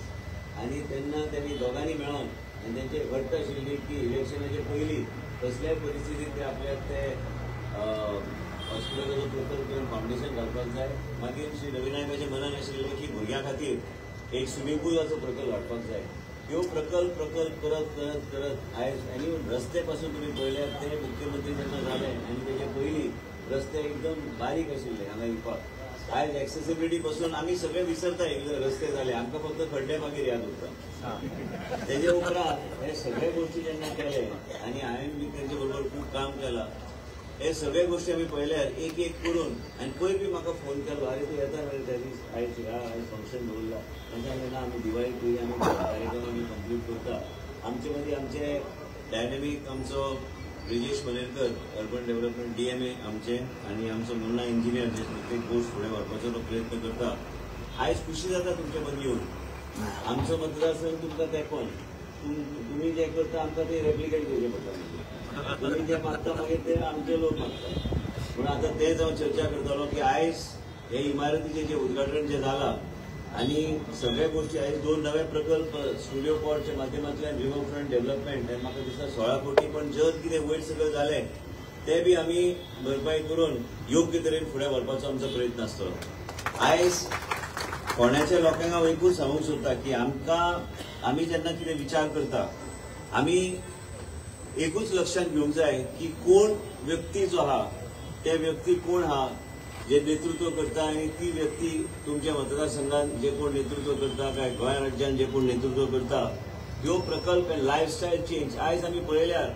आनी तेन्ना त्यांनी दोगांनी मेळोन आनी तेंची घट्ट आशिल्ली की इलेक्शनाचे पयलीं कसल्याय परिस्थितीत ते आपल्याक ते हॉस्पिटलाचो प्रकल्प करून फावंडेशन घालपाक जाय. मागीर श्री रवी नायकाच्या मनान आशिल्लें की भुरग्यां खातीर एक स्विमींग पुलाचो प्रकल्प हाडपाक जाय. ह्यो प्रकल्प करत करत करत आयज आनी रस्ते पासून तुमी पळयल्यार ते मुख्यमंत्री जेन्ना जाले आनी तेजे पयलीं रस्ते एकदम बारीक आशिल्ले हांगा येवपाक. आयज एक्सेसिबिलिटी पासून आमी सगळे विसरता रस्ते जाले, आमकां फक्त खड्डे मागीर याद उरता. तेजे उपरांत हे सगळे गोष्टी जेन्ना केले आनी हांवें बी तेंचे बरोबर खूब काम केलां. हे सगळे गोष्टी आमी पळयल्यार एक एक करून आनी पयर बी म्हाका फोन केलो, अरे तूं येता मरे त्या दीस, आयज आयज फंक्शन दवरला. तांच्या ना आमी दिवाळी पयलीं आमी कार्यक्रम आमी कंप्लीट करता. आमचे मदीं आमचे डायनेमीक आमचो ब्रिजेश मनेरकर अर्बन डेव्हलपमेंट DMA आमचे आनी आमचो मुन्ना इंजिनियर जे प्रत्येक गोष्ट फुडें व्हरपाचो तो प्रयत्न करता. आयज खुशी जाता तुमचे मदीं येवन. आमचो मतदारसंघ तुमकां तेंकोन तुमी जें करता आमकां ते रेप्लिकेट करचें पडटा. तुमी जें मागता मागीर ते आमचे लोक मागता. पूण आतां तेच हांव चर्चा करतालो की आयज हे इमारतीचें जें उद्घाटन जें जालां आनी सगळे गोष्टी आयज 2 नवे प्रकल्प स्टुडिओ पॉर्टच्या माध्यमांतल्यान रिव्हरफ्रंट डेव्हलपमेंट आनी म्हाका दिसता 16 कोटी. पण जर कितें वयर सगळें जालें ते बी आमी भरपाई करून योग्य तरेन फुडें व्हरपाचो आमचो प्रयत्न आसतलो. आयज फोंड्याच्या लोकांक हांव एकूच सांगूंक सोदता की आमी जेन्ना कितें विचार करता आमी एकूच लक्षांत घेवंक जाय की कोण व्यक्ती जो आहा ते व्यक्ती कोण आहा जे नेतृत्व करता आनी ती व्यक्ती तुमच्या मतदारसंघात जे कोण नेतृत्व करता काय गोंय राज्यात जे कोण नेतृत्व करता ह्यो प्रकल्प आनी लायफस्टायल चेंज. आयज आमी पळयल्यार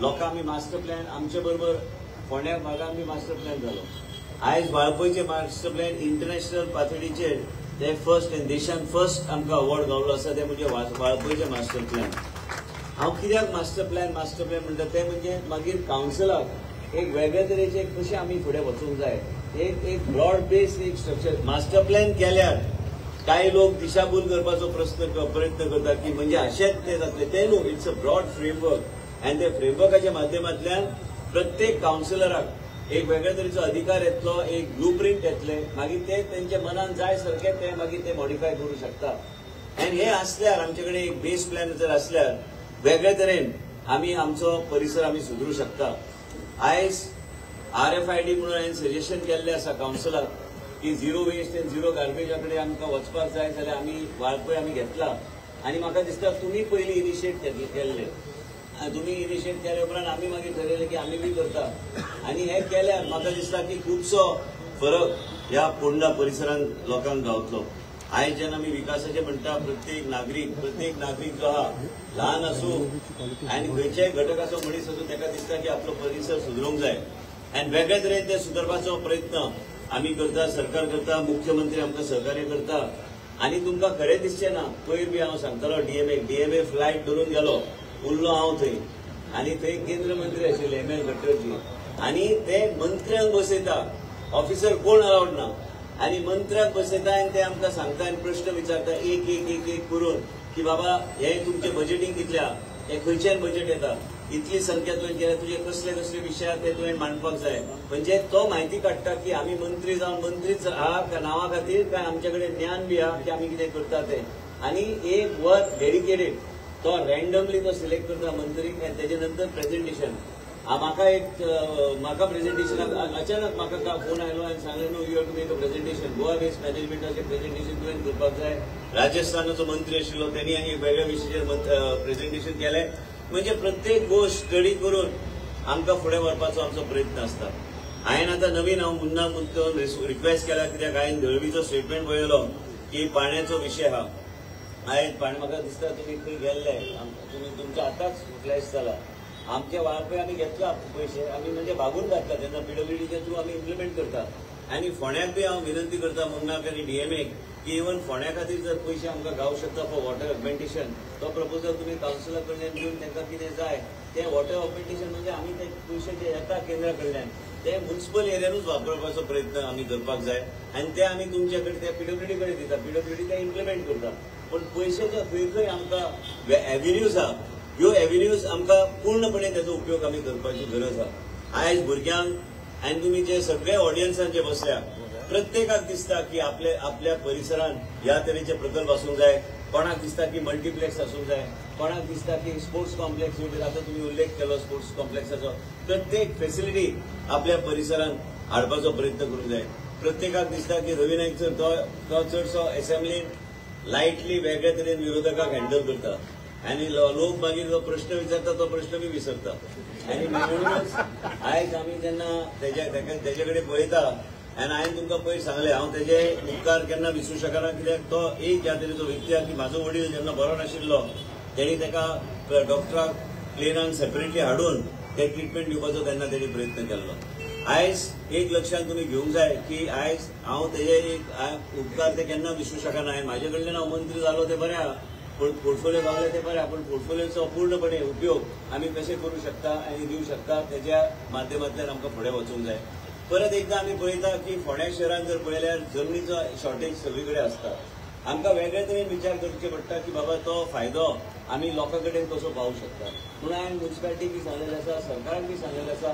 लोकां आमी मास्टर प्लॅन आमचे बरोबर फोंड्या भागात बी मास्टर प्लॅन जालो आयज वाळपयचे मास्टर प्लॅन इंटरनॅशनल पातळीचेर ते फर्स्ट एंड देशांत फर्स्ट आमकां अवॉर्ड गावलो आसा ते म्हणजे वाळपयचे मास्टर प्लॅन. हांव कित्याक मास्टर प्लॅन म्हणटा ते म्हणजे मागीर कावन्सिलाक एक वेगळ्या तरेचे कशें आमी फुडें वचूंक जाय, एक ब्रॉड बेस्ड एक स्ट्रक्चर. मास्टर प्लॅन केल्यार काही लोक दिशाभूल करपाचो प्रयत्न करतात की म्हणजे अशेंच ते जातले, ते न्हू. इट्स अ ब्रॉड फ्रेमवर्क आनी त्या फ्रेमवर्काच्या माध्यमांतल्यान प्रत्येक कावन्सिलराक एक वेगळ्या तरेचो अधिकार येतलो, एक ब्लू प्रिंट येतले, मागीर ते तेंच्या मनान जाय सारखे ते मागीर ते मॉडिफाय करूं शकता. आनी हे आसल्यार आमचे कडेन एक बेस प्लॅन जर आसल्यार वेगळे तरेन आमी आमचो परिसर आमी सुदरूं शकता. आयज RFID म्हणून हांवें सजेशन केल्लें आसा कावन्सिलाक की झिरो वेस्ट एंड झिरो गार्बेजा कडेन आमकां वचपाक जाय जाल्यार आमी वाळपय आमी घेतला. आनी म्हाका दिसता तुमी पयलीं इनिशिएट केल्ले, तुमी इनिशिएट केले उपरांत आमी मागीर ठरयलें की आमी बी करता. आनी हे केल्यार म्हाका दिसता की खुबसो फरक ह्या पोंडा परिसरांत लोकांक गावतलो. आयज जेन्ना आमी विकासाचें म्हणटा प्रत्येक नागरीक जो आहा ल्हान आसूं आनी खंयच्याय घटकाचो मनीस आसूं ताका दिसता की आपलो परिसर सुदरूंक जाय आनी वेगळे तरेन ते सुदारपाचो प्रयत्न आमी करता, सरकार करता, मुख्यमंत्री आमकां सहकार्य करता. आनी तुमकां खरें दिसचें ना, पयर बी हांव सांगतालो डीएमए फ्लायट धरून गेलो, उरलो हांव थंय आनी थंय केंद्र मंत्री आशिल्ले ML खट्टरजी आनी ते मंत्र्यांक बसयता, ऑफिसर कोण अलावड ना आनी मंत्र्यांक बसयता आनी ते आमकां सांगता आनी प्रश्न विचारता एक करून की बाबा हे तुमचे बजेटींग कितल्या, हे खंयच्यान बजेट येता, इतली संख्या तुवें केल्या, तुजे कसले कसले विशय ते तुवें मांडपाक जाय. म्हणजे तो म्हायती काडटा की आमी मंत्री जावन मंत्रीच आहा नांवा खातीर काय आमचे कडेन ज्ञान बी आहा की आमी कितें करता ते. आनी एक वर डेडिकेटेड तो रँडमली तो सिलेक्ट करता मंत्रीक आनी तेजे नंतर प्रेझेंटेशन. म्हाका प्रेझेंटेशनाक अचानक म्हाका फोन आयलो आनी सांगलें no you have to make a presentation, Goa based मॅनेजमेंटाचें प्रेझेंटेशन तुवें करपाक जाय. राजस्थानाचो मंत्री आशिल्लो तेणी आनी वेगळ्या विशयाचेर प्रेझेंटेशन केलें. म्हणजे प्रत्येक गोष्ट स्टडी करून आमकां फुडें व्हरपाचो आमचो प्रयत्न आसता. हांवें आतां नवीन हांव मुन्ना मुद्दम रिक्वेस्ट केला कित्याक हांवें दळवीचो स्टेटमेंट पळयलो की पाण्याचो विशय आहा. आयज म्हाका दिसता तुमी खंय गेल्ले, तुमच्या आतांच फ्लॅश जाला. आमचे वाळपय आमी घेतला पयशे, आमी म्हणजे भागून घातला तेन्ना PWDच्या थ्रू आमी इम्प्लिमेंट करता. आनी फोंड्याक बी हांव विनंती करता मुन्नाक आनी DMAक की इवन फोंड्या खातीर जर पयशे आमकां गावूं शकता फॉर वॉटर ऑगमेंटेशन, तो प्रपोजल तुमी कावन्सिला कडल्यान घेवन तांकां कितें जाय ते वॉटर ऑगमेंटेशन म्हणजे आमी ते पयशे जे येता केंद्रा कडल्यान ते म्युनिसिपल एरियानूच वापरपाचो प्रयत्न आमी करपाक जाय. आनी ते आमी तुमचे कडेन ते PWD कडेन दिता, PWD ते इम्प्लिमेंट करता. पण पयशे जे खंय खंय आमकां एव्हेन्यूज आहा ह्यो एव्हेन्यूज आमकां पूर्णपणे ताचो उपयोग आमी करपाची गरज आहा. आयज भुरग्यांक आनी तुमी जे सगळे ऑडियन्सान जे बसल्या प्रत्येकाक दिसता की आपल्या परिसरान ह्या तरेचे प्रकल्प आसूंक जाय. कोणाक दिसता की मल्टीप्लेक्स आसूंक जाय, कोणाक दिसता की स्पोर्ट्स कॉम्प्लेक्स आता तुम्ही उल्लेख केलो स्पोर्ट्स कॉम्प्लेक्साचो, प्रत्येक फेसिलिटी आपल्या परिसरान हाडपाचो प्रयत्न करूंक जाय. प्रत्येकाक दिसता की रवी नाईक सर तो चडसो असेंब्लीन लायटली वेगळ्या तरेन विरोधकाक हँडल करता आनी लोक मागीर जो प्रश्न विचारता तो प्रश्न बी विसरता. आनी म्हणूनच आयज आमी जेन्ना तेजे कडेन पळयता आनी हांवें तुमकां पयर सांगलें हांव तेजे उपकार केन्ना विसरूं शकना कित्याक तो एक ह्या तरेचो व्यक्ती आहा की म्हाजो वडील जेन्ना बरो नाशिल्लो तेणी ताका डॉक्टराक प्लेनान सेपरेटली हाडून ते ट्रिटमेंट दिवपाचो तेन्ना तेणी प्रयत्न केल्लो. आयज एक लक्षांत तुमी घेवंक जाय की आयज हांव तेजे एक उपकार ते केन्ना विसरूं शकना. हांवें म्हाजे कडल्यान हांव मंत्री जालो ते बरें आहा, पण पोर्टफोलियो गावले ते बरें, पण पोर्टफोलियोचो पूर्णपणे उपयोग आमी कशें करूं शकता आनी दिवं शकता तेज्या माध्यमांतल्यान आमकां फुडें वचूंक जाय. परत एकदां आमी पळयता की फोंड्या शहरान जर पळयल्यार जमनीचो शॉर्टेज सगळे कडेन आसता. आमकां वेगळे तरेन विचार करचे पडटा की बाबा तो फायदो आमी लोकां कडेन कसो पावूं शकता. म्हणून हांवें म्युनिसिपालिटीक बी सांगलेलें आसा, सरकाराक बी सांगलेलें आसा.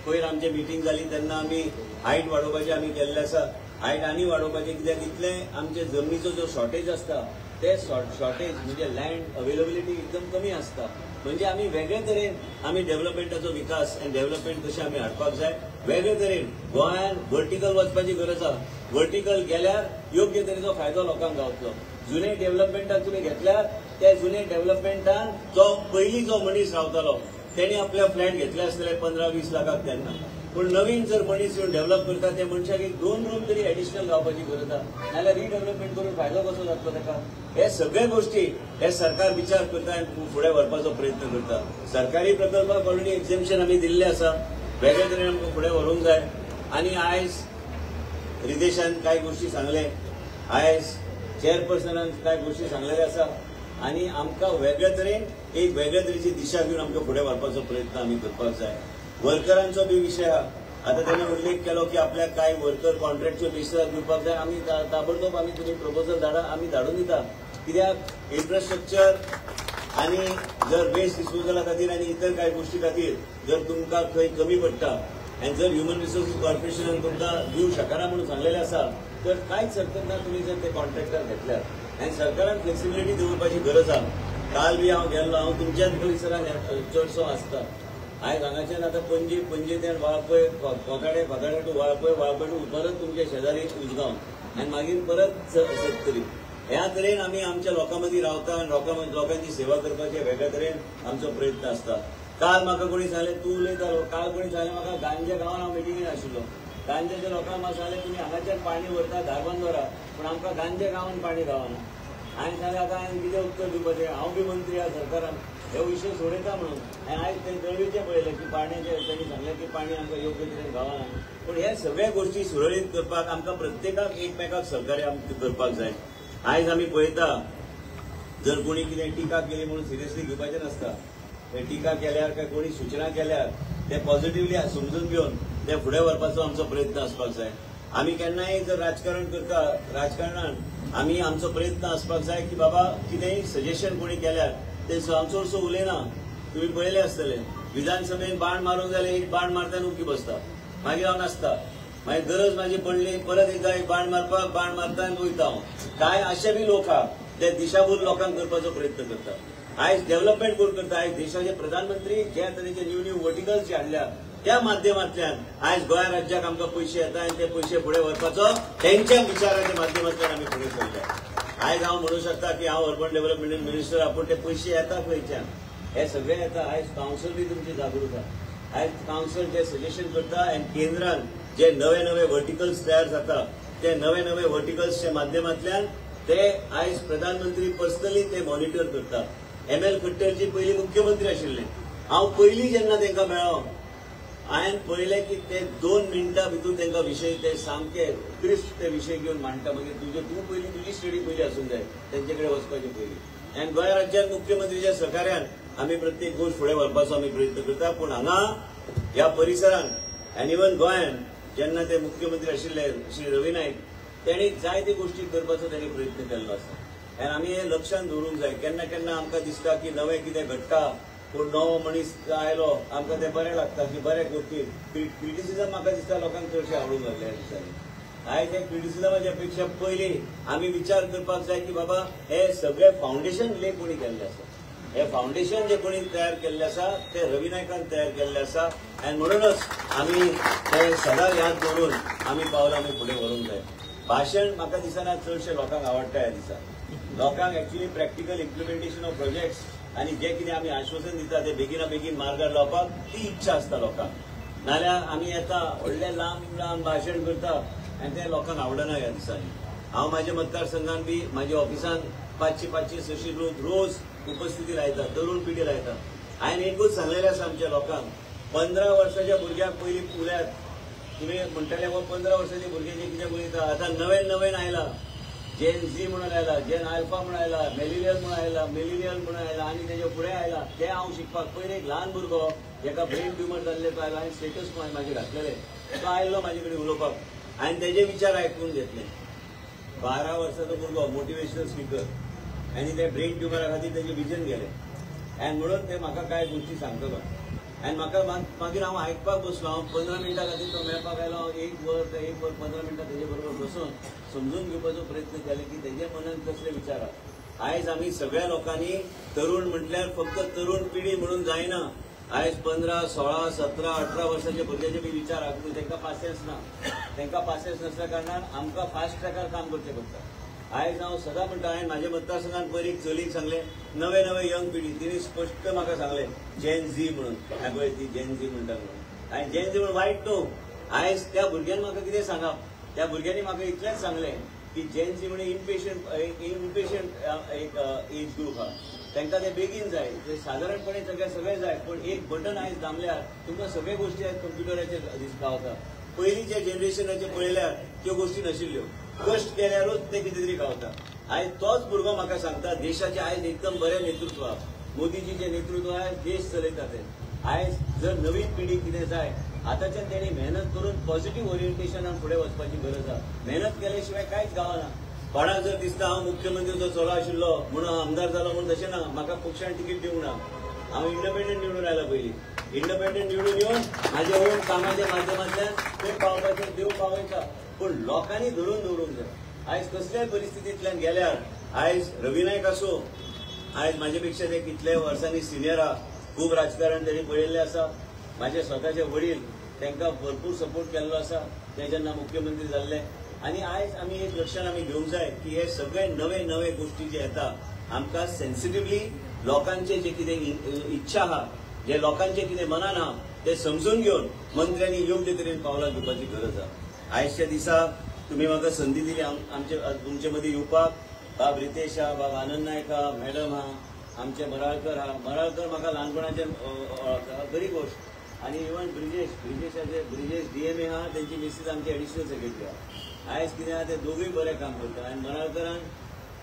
पयर आमची मिटींग जाली तेन्ना आमी हायट वाडोवपाचें आमी केल्लें आसा. हायट आनी वाडोवपाचें कित्याक इतलें आमचे जमनीचो जो शॉर्टेज आसता ते शॉर्टेज म्हणजे लँड अवेलेबिलिटी एकदम कमी आसता. म्हणजे आमी वेगळे तरेन आमी डेव्हलपमेंटाचो विकास आनी डेव्हलपमेंट कशें आमी हाडपाक जाय. वेगळे तरेन गोंयान वर्टिकल वचपाची गरज आहा. वर्टिकल गेल्यार योग्य तरेचो फायदो लोकांक गावतलो. जुने डेव्हलपमेंटाक तुमी घेतल्यार त्या जुने डेव्हलपमेंटान जो पयलीं जो मनीस रावतालो तेणी आपले फ्लॅट घेतले आसतले 15-20 लाखाक तेन्ना. पण नवीन जर मनीस येवन डेव्हलप करता त्या मनशाक एक 2 रूम तरी एडिशनल गावपाची गरज आहा. नाल्यार रिडेव्हलपमेंट करून फायदो कसो जातलो ताका. हे सगळे गोष्टी हे सरकार विचार करता आनी फुडें व्हरपाचो प्रयत्न करता. सरकारी प्रकल्पाक ऑलरेडी एक्झेम्पशन आमी दिल्लें आसा. वेगळे तरेन आमकां फुडें व्हरूंक जाय. आनी आयज रिदेशान कांय गोष्टी सांगले, आयज चेअरपर्सनान कांय गोष्टी सांगलेले आसा आणि आमकां वेगळे तरेन एक वेगळ्या तरेची दिशा घेवन आमकां फुडें व्हरपाचो प्रयत्न आमी करपाक जाय. वर्करांचो बी विशय आहा. आता त्यांनी उल्लेख केलो की आपल्याक कांय वर्कर कॉन्ट्रॅक्च्युअल बेसिसार दिवपाक जाय. आमी ताबडतोब आमी तुमी प्रपोजल धाडा, आमी धाडून दिता. कित्याक इन्फ्रास्ट्रक्चर आणि जर वेस्ट डिस्पोजला खातीर आणि इतर कांय गोष्टी खातीर जर तुमकां खंय कमी पडटा आनी जर ह्युमन रिसोर्सीस कॉर्पोरेशनान तुमकां दिवंक शकना म्हणून सांगलेलें आसा तर कांयच हरकत ना तुमी जर ते कॉन्ट्रॅक्टर घेतल्यार. आनी सरकारान फ्लेक्सिबिलिटी दवरपाची गरज आहा. काल बी हांव गेल्लो, हांव तुमच्याच परिसरान चडसो आसता. आयज हांगाच्यान आतां पणजे ते वाळपय, कोकाडे टू वाळपय टू परत तुमचे शेजारी उजगांव आनी मागीर परत सत्तरी. ह्या तरेन आमी आमच्या लोकां मदीं रावता आनी लोकांची सेवा करपाचे वेगळ्या तरेन आमचो प्रयत्न आसता. काल म्हाका कोणी सांगलें तूं उलयतालो, काल कोणी सांगलें म्हाका गांजे गांवान हांव मिटिंगेन आशिल्लो. गांजेच्या लोकांक म्हाका सांगलें तुमी हांगाच्यान पाणी व्हरता धारबांद व्हरा पूण आमकां गांजे गांवान पाणी गावना. हांवें सांगलें आतां हांवें कितें उत्तर दिवपाचें, हांव बी मंत्री आहा सरकारान हे विशय सोडयता म्हणून. आनी आयज ते दळवीचें पळयलें की पाण्याचें तेणी सांगलें की पाणी आमकां योग्य तरेन गावना. पूण हे सगळे गोश्टी सुरळीत करपाक आमकां प्रत्येकाक एकमेकाक सहकार्य आमकां करपाक जाय. आयज आमी पळयता जर कोणी कितें टिका केली म्हणून सिरियसली घेवपाचें नासता. टिका केल्यार काय कोणी सूचना केल्यार ते पॉझिटिव्हली समजून घेवन ते फुडें व्हरपाचो आमचो प्रयत्न आसपाक जाय. आमी केन्नाय जर राजकारण करता, राजकारणान आमी आमचो प्रयत्न आसपाक जाय की बाबा कितेंय सजेशन कोणी केल्यार ते आमचो असो उलयना. तुमी पळयलें आसतलें विधानसभेन बाण मारूंक जाल्यार एक बाण मारता आनी उगी बसता, मागीर हांव नासता. मागीर गरज म्हाजी पडली परत एकदा एक बाण मारपाक, बाण मारता आनी वयता हांव. कांय अशे बी लोक आहा ते दिशाभूल लोकांक करपाचो प्रयत्न करता. आयज डेव्हलपमेंट कोण करता, आयज देशाचे प्रधानमंत्री ज्या तरेचे न्यू वर्टिकल्स जे हाडल्या त्या माध्यमांतल्यान आयज गोंय राज्याक आमकां पयशे येता आनी ते पयशे फुडें व्हरपाचो तेंच्या विचाराच्या माध्यमांतल्यान आमी फुडें सरल्या. आयज हांव म्हणूंक शकता की हांव अर्बन डेव्हलपमेंट मिनिस्टर आहा पूण ते पयशे येता खंयच्यान, हे सगळे येता. आयज कावन्सिल बी तुमची जागृत आहा. आयज कावन्सिल जे सजेशन करता आनी केंद्रान जे नवे नवे वर्टिकल्स तयार जाता ते नवे नवे वर्टिकल्सच्या माध्यमांतल्यान ते आयज प्रधानमंत्री पर्सनली ते मॉनिटर करता. ML खट्टरजी पयलीं मुख्यमंत्री आशिल्ले. हांव पयलीं जेन्ना तांकां मेळ्ळो हांवें पळयलें की ते 2 मिनटां भितर तांकां विशय ते सामके क्रिस्प ते विशय घेवन मांडटा. मागीर तूं पयलीं तुजी स्टडी पयली आसूंक जाय तेंचे कडेन वचपाची पयलीं. आनी गोंय राज्यात मुख्यमंत्रीच्या सहकार्यान आमी प्रत्येक गोश्ट फुडें व्हरपाचो आमी प्रयत्न करता. पूण हांगा ह्या परिसरान आनी इवन गोंयान जेन्ना ते मुख्यमंत्री आशिल्ले श्री रवी नाईक तेणी जायते गोश्टी करपाचो तेणी प्रयत्न केल्लो आसा. आनी आमी हे लक्षांत दवरूंक जाय. केन्ना केन्ना आमकां दिसता की नवें कितें घडटा पूण नवो मनीस आयलो आमकां तें बरें लागता की बरें करपी. क्रिटिसिजम म्हाका दिसता लोकांक चडशें आवडूंक लागले ह्या दिसांनी. आयज हे क्रिटिसिजमाच्या पेक्षा पयलीं आमी विचार करपाक जाय की बाबा हे सगळे फावंडेशन ले कोणी केल्ले आसा. हे फावंडेशन जे कोणी तयार केल्ले आसा ते रवी नायकान तयार केल्ले आसा. आनी म्हणूनच आमी हे सदांच याद दवरून आमी पावलां आमी फुडें व्हरूंक जाय. भाशण म्हाका दिसना चडशे लोकांक आवडटा ह्या दिसा. लोकांक actually practical implementation of projects आनी जे कितें आमी आश्वासन दिता ते बेगिना बेगीन मार्गार लावपाक ती इच्छा आसता लोकांक. नाल्यार आमी येता व्हडलें लांब लांब भाशण करता आनी ते लोकांक आवडना ह्या दिसांनी. हांव म्हाज्या मतदारसंघान बी म्हाज्या ऑफिसान 500-600 लोक रोज उपस्थिती लायता, तरुण पिढी लायता. हांवें एकूच सांगलेलें आसा आमच्या लोकांक 15 वर्साच्या भुरग्याक पयलीं पुल्यात तुमी म्हणटले 15 वर्साच्या भुरग्याचें कितें उलयता. आतां नवें आयला जेन झी म्हणून आयला, जेन अल्फा म्हणून आयला, मिलेनियल म्हणून आयला आनी तेजे फुडें आयला. ते हांव शिकपाक पयलीं एक ल्हान भुरगो जेका ब्रेन ट्युमर जाल्ले तो आयलो. हांवें स्टेटस म्हाजे घातलेले तो आयलो म्हाजे कडेन उलोवपाक. हांवें तेजे विचार आयकून घेतले. 12 वर्साचो भुरगो मोटिवेशनल स्पीकर आनी ते ब्रेन ट्युमरा खातीर तेजें विजन गेलें. आनी म्हणून ते म्हाका कांय गोश्टी सांगतलो. आनी म्हाका मागीर हांव आयकपाक बसलो. हांव 15 मिनटां खातीर तो मेळपाक आयलो. हांव 1 वर 15 मिनटां तेजे बरोबर बसून समजून घेवपाचो प्रयत्न केलो की तेजे मनांत कसले विचार आसात. आयज आमी सगळ्या लोकांनी तरुण म्हटल्यार फक्त तरुण पिढी म्हणून जायना. आयज 15, 16, 17, 18 वर्साचे भुरग्याचे बी विचार आहा. तांकां पासियन्स ना. तांकां पासियन्स नासल्या कारणान आमकां फास्ट ट्रॅकार काम करचें पडटा. आयज हांव सदां म्हणटा हांवें म्हाज्या मतदारसंघान पयलीं चलीक सांगलें नवे यंग पिढी तिणी स्पश्ट म्हाका सांगलें जेन झी म्हणून. पळय ती जेन झी म्हणटा म्हणून. हांवें जेन झी म्हणून वायट न्हू. आयज त्या भुरग्यान म्हाका कितें सांगप. त्या भुरग्यांनी म्हाका इतलेंच सांगलें की जेन झी म्हणून इम्पेशंट एक एज ग्रूप आहा. तांकां ते बेगीन जाय. ते सादारणपणे सगळें जाय. पूण एक बटन आयज दामल्यार तुमकां सगळे गोश्टी आयज कंप्युटराचेर गावता. पयलींच्या जनरेशनाचे पळयल्यार त्यो गोष्टी नाशिल्ल्यो. कश्ट केल्यारूच ते कितें तरी गावता. आयज तोच भुरगो म्हाका सांगता देशाचे आयज एकदम बरें नेतृत्व आहा. मोदीजीचे नेतृत्व आयज देश चलयता ते. आयज जर नवीन पिढी कितें जाय आतांच्यान तेणी मेहनत करून पॉझिटिव्ह ओरिएंटेशनान फुडें वचपाची गरज आहा. मेहनत केल्या शिवाय कांयच गावना. कोणाक जर दिसता हांव मुख्यमंत्रीचो चलो आशिल्लो म्हणून हांव आमदार जालो म्हणून तशें ना. म्हाका पक्षान तिकीट दिवंक ना. हांव इंडिपेंडंट निवडून आयला पयलीं. इंडिपेंडंट निवडून येवन म्हाज्या ओन कामाच्या माध्यमांतल्यान थंय पावपाचें देव पावयता. पूण लोकांनी धरून दवरूंक जाय. आयज कसल्याय परिस्थितींतल्यान गेल्यार आयज रवी नायक आसूं, आयज म्हाजे पेक्षा ते कितल्या वर्सांनी सिनियर आहा. खूब राजकारण तेणी पळयल्लें आसा. म्हाजे स्वताचे वडील तांकां भरपूर सपोर्ट केल्लो आसा ते जेन्ना मुख्यमंत्री जाल्ले. आनी आयज आमी एक लक्षण आमी घेवंक जाय की हे सगळे नवे नवे गोष्टी जे येता आमकां सेन्सिटिव्हली लोकांचे जे कितें इच्छा आहा, जे लोकांचे कितें मनान आहा ते समजून घेवन मंत्र्यांनी योग्य तरेन पावलां घेवपाची गरज आहा. आयजच्या दिसा तुमी म्हाका संदी दिली तुमचे मदीं येवपाक. बाब रितेश आहा, बाब आनंद नायक आहा, मॅडम आहा, आमचे मराळकर आहा. मराळकर म्हाका ल्हानपणाच्यान बरी गोश्ट. आनी इवन ब्रिजेश DMA आहा, तेंची मिसीस आमची एडिशनल सेक्रेटरी आहा. आयज कितें आहा ते दोगूय बरें काम करता. आनी मराळकरान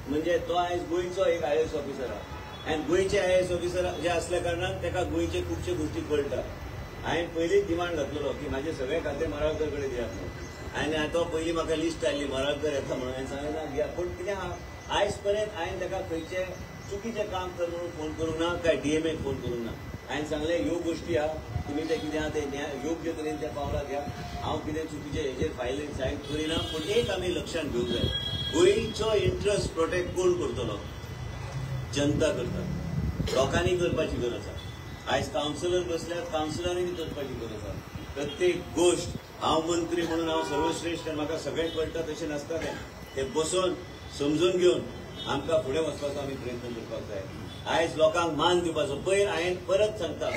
म्हणजे तो आयज गोंयचो एक IAS ऑफिसर आहा. आनी गोंयचे IAS ऑफिसर जे असल्या कारणान ताका गोंयचे खुबशे गोष्टी कळटा. हांवें पयलींच डिमांड घातलेलो की म्हाजे सगळे खातें मराळकर कडेन दियात म्हणून. आनी तो पयलीं म्हाका लिस्ट आयली मराळकर येता म्हणून. हांवें सांगलें ना घया. पूण कितें आहा आयज पर्यंत हांवें ताका खंयचे चुकीचें काम कर म्हणून फोन करूंक ना काय DMA फोन करूंक ना. हांवें सांगलें ह्यो गोष्टी आहा तुमी ते कितें आहा ते योग्य तरेन ते पावलां घ्या. हांव कितें चुकीचें हेजेर फायली सायन करिना. पूण एक आमी लक्षांत घेवंक जाय गोंयचो इंट्रस्ट प्रोटेक्ट कोण करतलो? जनता करता. लोकांनी करपाची गरज आहा. आयज कावन्सिलर बसल्यात कावन्सिलरांनी करपाची गरज आहा. प्रत्येक गोष्ट हांव मंत्री म्हणून हांव सर्वश्रेष्ठ म्हाका सगळें कळटा तशें नासता ते बसून समजून घेवन आमकां फुडें वचपाचो आमी प्रयत्न करपाक जाय. आयज लोकांक मान दिवपाचो. पयर हांवें परत सांगता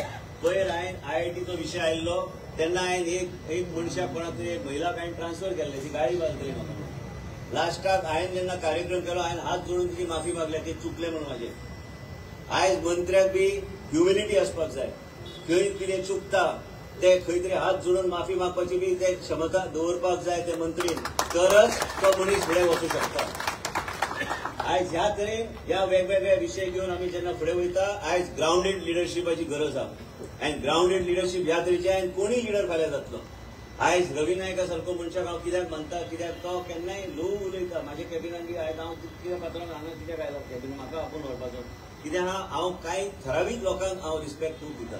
पयर हांवें IITचो विशय आयिल्लो तेन्ना हांवें एक मनशाक कोणा तरी एक महिलाक हांवें ट्रान्सफर केल्लें. ती गाडी बांदतली म्हाका. लास्टाक हांवें जेन्ना कार्यक्रम केलो हांवें हात जोडून तिची माफी मागल्या ते चुकलें म्हणून म्हाजें. आयज मंत्र्याक बी ह्युमिनिटी आसपाक जाय. खंय कितें चुकता ते खंय तरी हात जोडून माफी मागपाची बी ते क्षमता दवरपाक जाय ते मंत्रीन. तरच तो मनीस फुडें वचूंक शकता. आयज ह्या तरेन ह्या वेगवेगळे विशय घेवन आमी जेन्ना फुडें वयता आयज ग्राउंडेड लिडरशिपाची गरज आहा. आनी ग्राउंडेड लिडरशीप ह्या तरेचे आनी कोणूय लिडर फाल्यां जातलो. आयज रवी नायका सारको मनशाक हांव कित्याक मानता कित्याक तो केन्नाय लो उलयता. म्हाज्या कॅबिनान बी आयज हांव कित्याक पात्रांक हांगा कित्याक आयला कॅबिनान म्हाका आपूण व्हरपाचो कित्याक हांव कांय ठरावीक लोकांक हांव रिस्पेक्ट खूब दिता.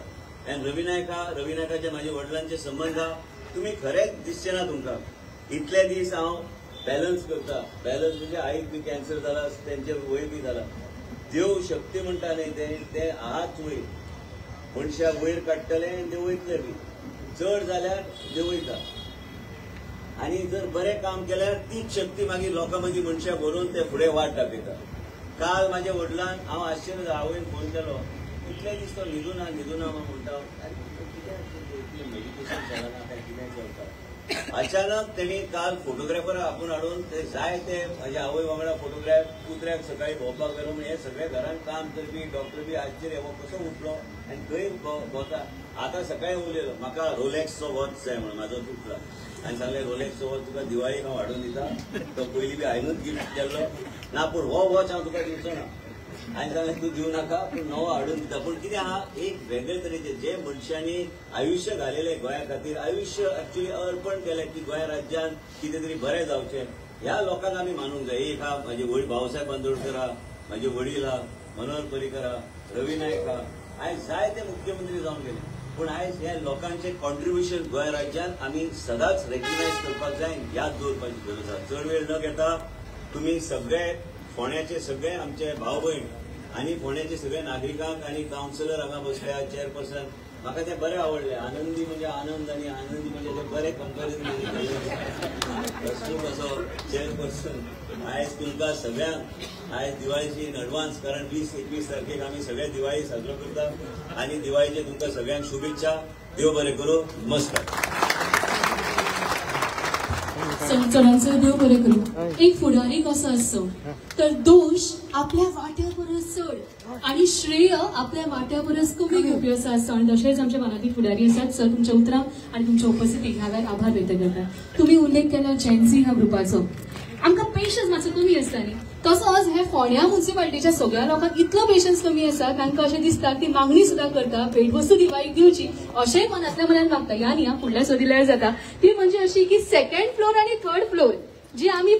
आनी रवी नायकाचे म्हाजे वडिलांचे संबंध आहा. तुमी खरेंच दिसचें ना तुमकां. इतले दीस हांव बॅलन्स करता. बॅलन्स म्हणजे आईक बी कॅन्सर जाला तेंचे वय बी जाला. देव शक्ती म्हणटा न्ही ते आहाच वयर. मनशाक वयर काडटले आनी ते वयतले बी. चड जाल्यार देंवयता. आनी जर बरें काम केल्यार तीच शक्ती मागीर लोकां मदीं मनशाक व्हरून ते फुडें वाट दाखयता. काल म्हाज्या वडिलांक हांव आश्चर्य आवयन फोन केलो. इतले दीस तो न्हिदूना म्हणटा कित्याक मेडिटेशन चलना काय कितें चलता. अचानक तेणी काल फोटोग्राफर आपूण हाडून ते जाय ते म्हाज्या आवय वांगडा फोटोग्राफ कुत्र्याक सकाळी भोंवपाक गेलो म्हणजे हे सगळे घरांत काम करपी डॉक्टर बी आश्चर्य हो कसो उठलो आनी खंय भोंवता. आतां सकाळी उलयलो म्हाका रोलॅक्सचो वॉच जाय म्हणून म्हाजो तुटला. हांवें सांगलें रोलॅक्सचो वॉच तुका दिवाळीक हांव हाडून दिता. तो पयलीं बी हांवेंनूच गिफ्ट केल्लो ना पूण हो वॉच हांव तुका दिवचो ना. हांवें सांगलें तूं दिवं नाका पूण नवो हाडून दिता. पूण कितें आहा एक वेगळे तरेचे जे मनशांनी आयुश्य घालेलें गोंया खातीर आयुश्य एक्चुअली अर्पण केलें की गोंय राज्यान कितें तरी बरें जावचें ह्या लोकांक आमी मानूंक जाय. एक आहा म्हाजे भाऊसाहेब बांदोडकर आहा, म्हाजे वडील आहा, मनोहर पर्रीकर आहा, रवी नायक आहा. आयज जायते मुख्यमंत्री जावन गेले. पूण आयज ह्या लोकांचे कॉन्ट्रिब्युशन गोंय राज्यान आमी सदांच रेकग्नायज करपाक जाय याद दवरपाची गरज आहा. चड वेळ न घेता तुमी सगळे फोंड्याचे सगळे आमचे भाव भयण आनी फोंड्याचे सगळे नागरिकांक आनी कावन्सिलर हांगा बसल्या चेअरपर्सन म्हाका ते बरें आवडले. आनंदी म्हणजे आनंद आनी आनंदी म्हणजे ते बरें कंपेरिजन असो चेअरपर्सन. आयज तुमकां सगळ्यांक आयज दिवाळीची इन एडवान्स कारण 20-21 तारखेक आमी सगळे दिवाळी साजरो करता आनी दिवाळीचे तुमकां सगळ्यांक शुभेच्छा. देव बरें करूं. नमस्कार. चडांचो देव बरें करूं. एक फुडारी कसो आसचो तर दोश आपल्या वाट्या परस चड आणि श्रेय आपल्या वाट्या परस कमी घेवपी असो आसचो. आणि तशेंच आमचे मनातली फुडारी आसात. सर, तुमच्या उतरां आणि तुमच्या उपस्थितीक हांवें आभार व्यक्त करता. तुम्ही उल्लेख केला जेन्सी ह्या ग्रुपाचो. आमकां पेशन्स मातसो कमी आसता न्ही. तसोच हे फोंड्या म्युनिसिपालिटीच्या सगळ्या लोकांक इतलो पेशन्स कमी आसा. तांकां अशें दिसता ती मागणी सुद्धा करता भेटवस्तू दिवाळीक दिवची अशेंय मनातल्या मनान मागता. ह्या न्ही फुडल्या सदील्यार जाता ती म्हणजे अशी की 2nd फ्लोर आणि 3rd फ्लोर जी आमी